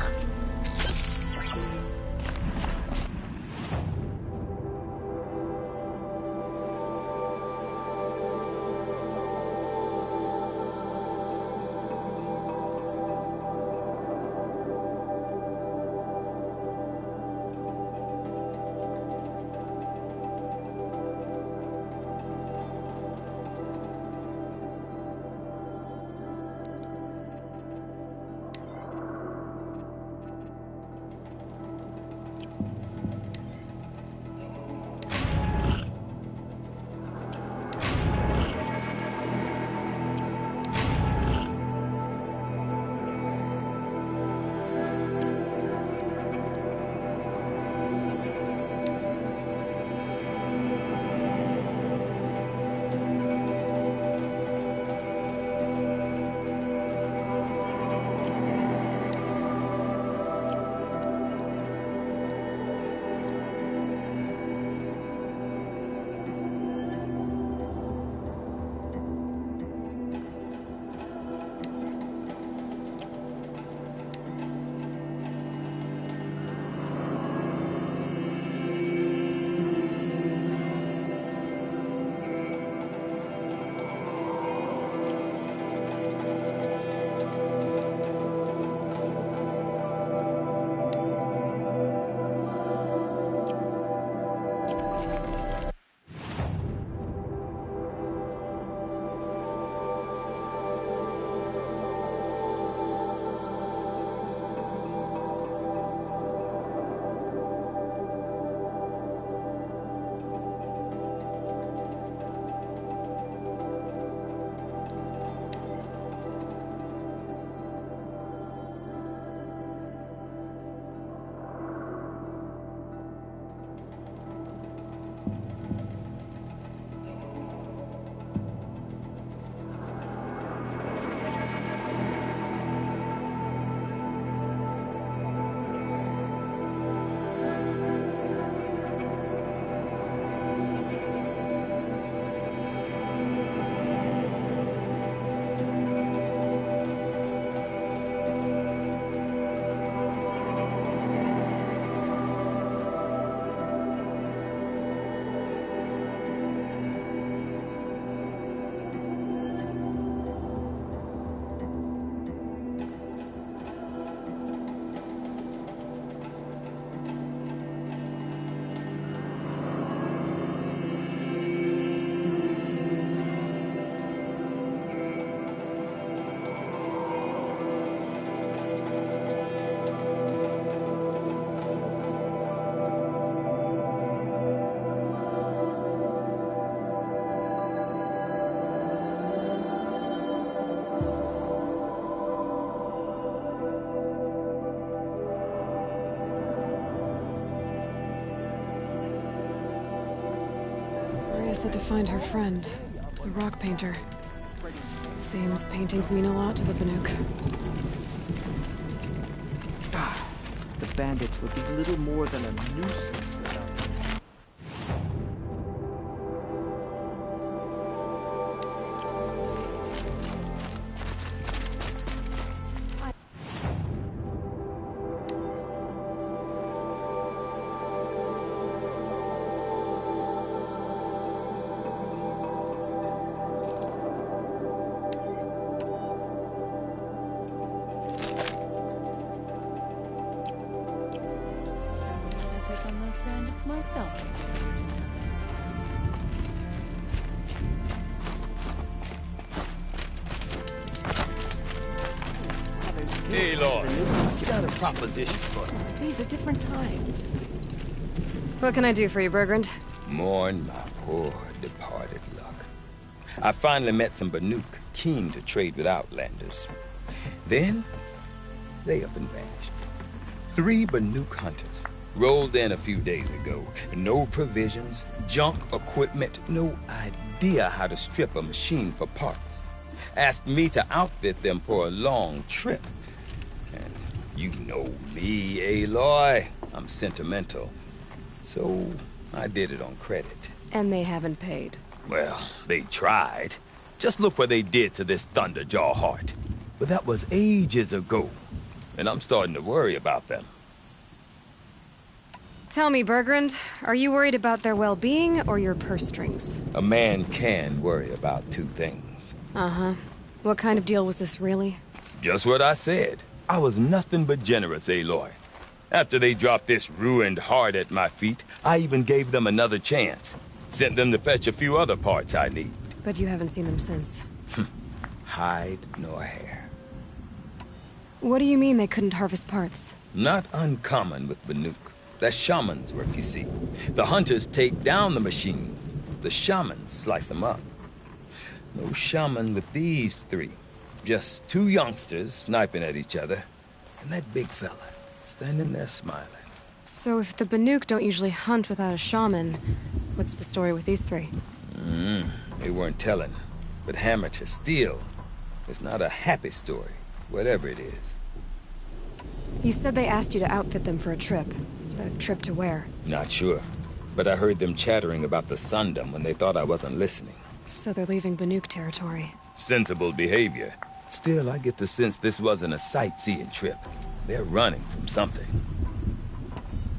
Said to find her friend, the rock painter. Seems paintings mean a lot to the Banuk. The bandits would be little more than a nuisance without them. Hey, Lord. Got a proposition for you. These are different times. What can I do for you, Bergrand? Mourn my poor departed luck. I finally met some Banuk keen to trade with Outlanders. Then, they up and vanished. 3 Banuk hunters rolled in a few days ago. No provisions, junk equipment, no idea how to strip a machine for parts. Asked me to outfit them for a long trip. And you know me, Aloy. I'm sentimental. So I did it on credit. And they haven't paid. Well, they tried. Just look what they did to this Thunderjaw heart. But that was ages ago, and I'm starting to worry about them. Tell me, Bergrand, are you worried about their well-being or your purse strings? A man can worry about two things. Uh-huh. What kind of deal was this, really? Just what I said. I was nothing but generous, Aloy. After they dropped this ruined heart at my feet, I even gave them another chance. Sent them to fetch a few other parts I need. But you haven't seen them since. Hide nor hair. What do you mean they couldn't harvest parts? Not uncommon with Banuk. That's shaman's work, you see. The hunters take down the machines. The shamans slice them up. No shaman with these three. Just two youngsters sniping at each other. And that big fella, standing there smiling. So if the Banuk don't usually hunt without a shaman, what's the story with these three? They weren't telling. But hammer to steel. It's not a happy story, whatever it is. You said they asked you to outfit them for a trip. A trip to where? Not sure. But I heard them chattering about the Sundom when they thought I wasn't listening. So they're leaving Banuk territory. Sensible behavior. Still, I get the sense this wasn't a sightseeing trip. They're running from something.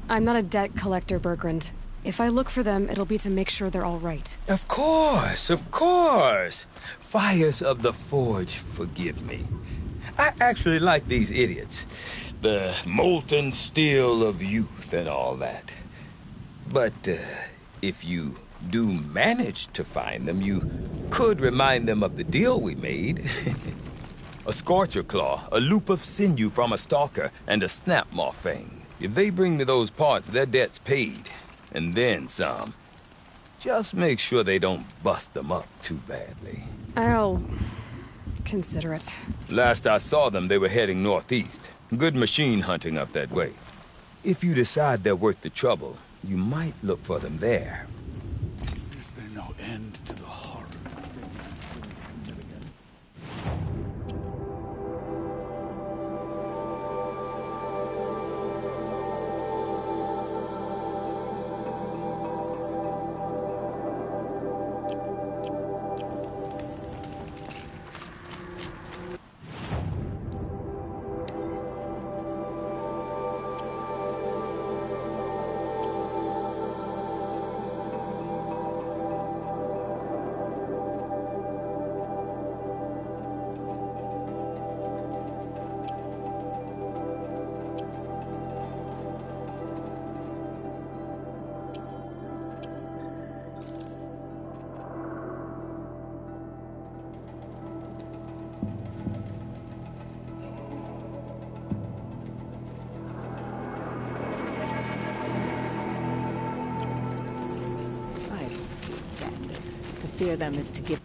I'm not a debt collector, Bergrand. If I look for them, it'll be to make sure they're all right. Of course, of course. Fires of the Forge, forgive me. I actually like these idiots. The molten steel of youth and all that. But if you do manage to find them, you could remind them of the deal we made. A Scorcher Claw, a loop of sinew from a stalker, and a Snapmaw Fang. If they bring me those parts, their debt's paid. And then some. Just make sure they don't bust them up too badly. I'll consider it. Last I saw them, they were heading northeast. Good machine hunting up that way. If you decide they're worth the trouble, you might look for them there. Is there no end to the horror? Fear them is to give.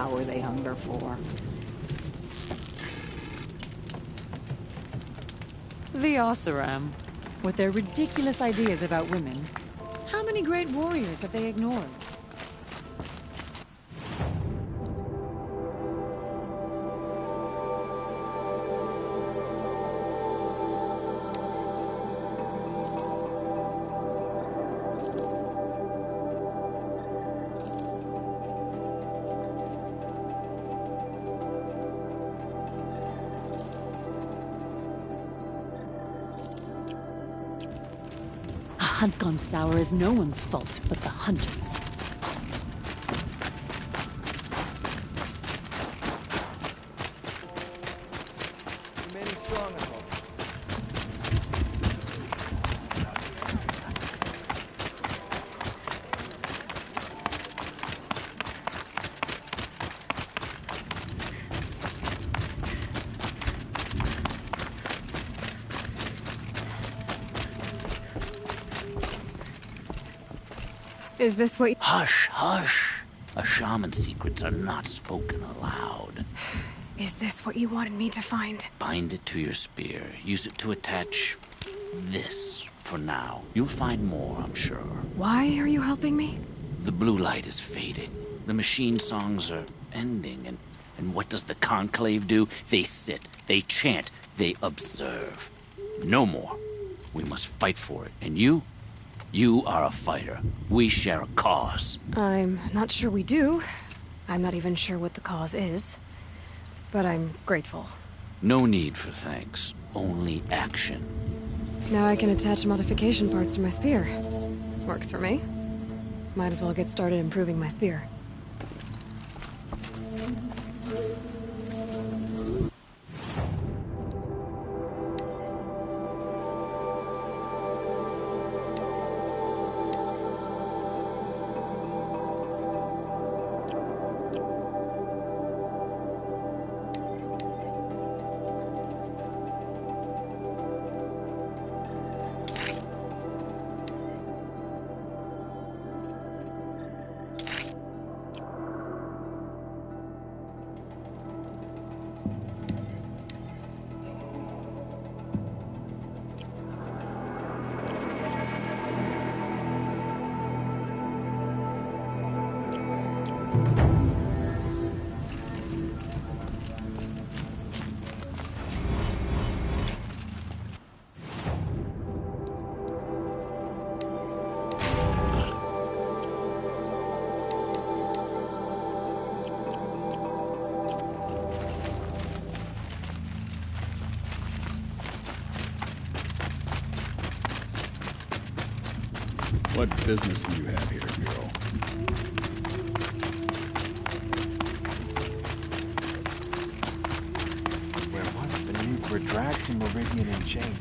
power they hunger for. The Oseram, with their ridiculous ideas about women. How many great warriors have they ignored? A hunt gone sour is no one's fault but the hunters. Remaining strong, I hope. Is this what— Hush, hush. A shaman's secrets are not spoken aloud. Is this what you wanted me to find? Bind it to your spear. Use it to attach this for now. You'll find more, I'm sure. Why are you helping me? The blue light is fading. The machine songs are ending, and what does the Conclave do? They sit, they chant, they observe. No more. We must fight for it. And you? You are a fighter. We share a cause. I'm not sure we do. I'm not even sure what the cause is. But I'm grateful. No need for thanks. Only action. Now I can attach modification parts to my spear. Works for me. Might as well get started improving my spear. What business do you have here, Hero? Where was the nuke? We're dragged to Meridian in chains.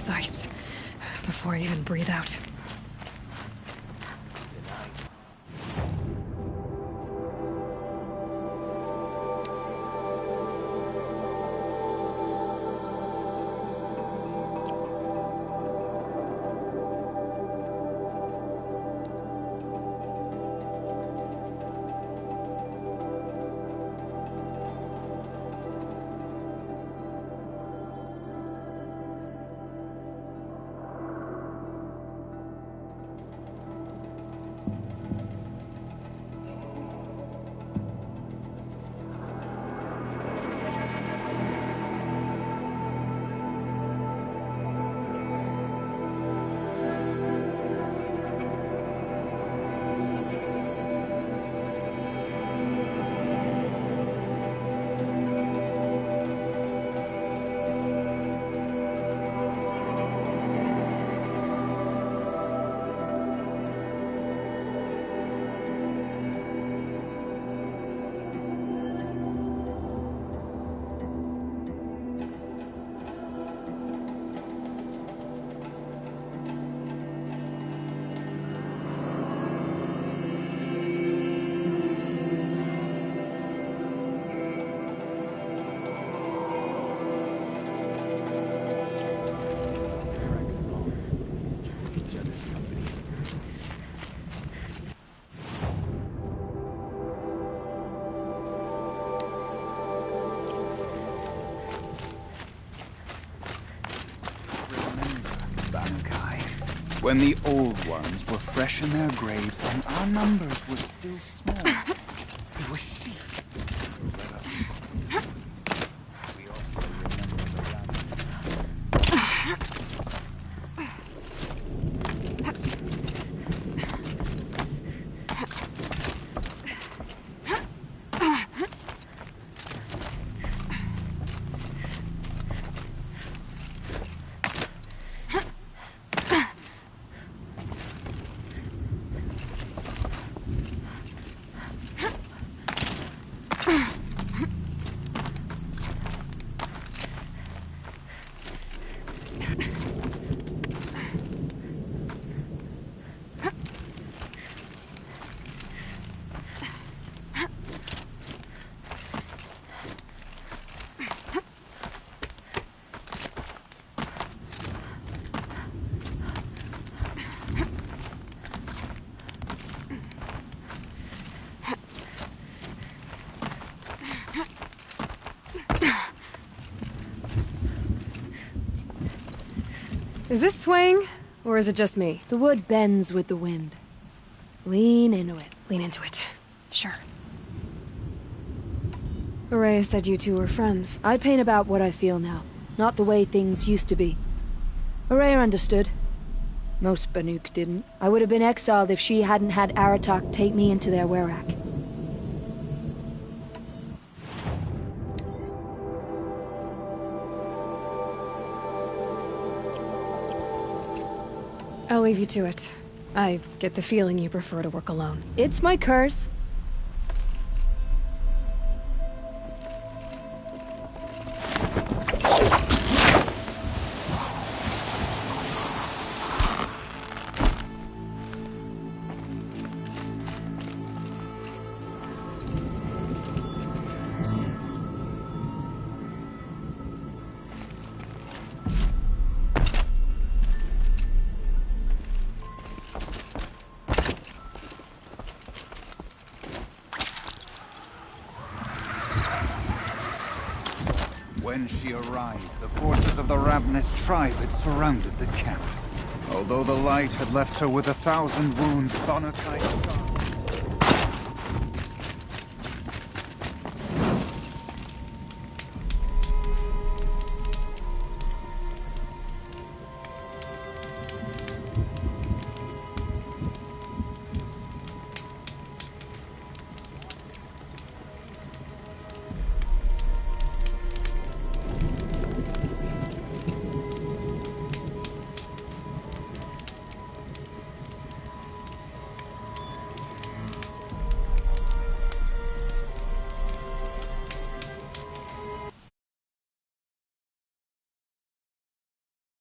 Ice. Before I even breathe out. Bankai. When the old ones were fresh in their graves and our numbers were still small, it was she who led us. We also remember the last. Is this swaying, or is it just me? The wood bends with the wind. Lean into it. Lean into it. Sure. Araya said you two were friends. I paint about what I feel now, not the way things used to be. Araya understood. Most Banuk didn't. I would have been exiled if she hadn't had Aratak take me into their werak. I'll leave you to it. I get the feeling you prefer to work alone. It's my curse. When she arrived, the forces of the ravenous tribe had surrounded the camp. Although the light had left her with 1,000 wounds, Bankai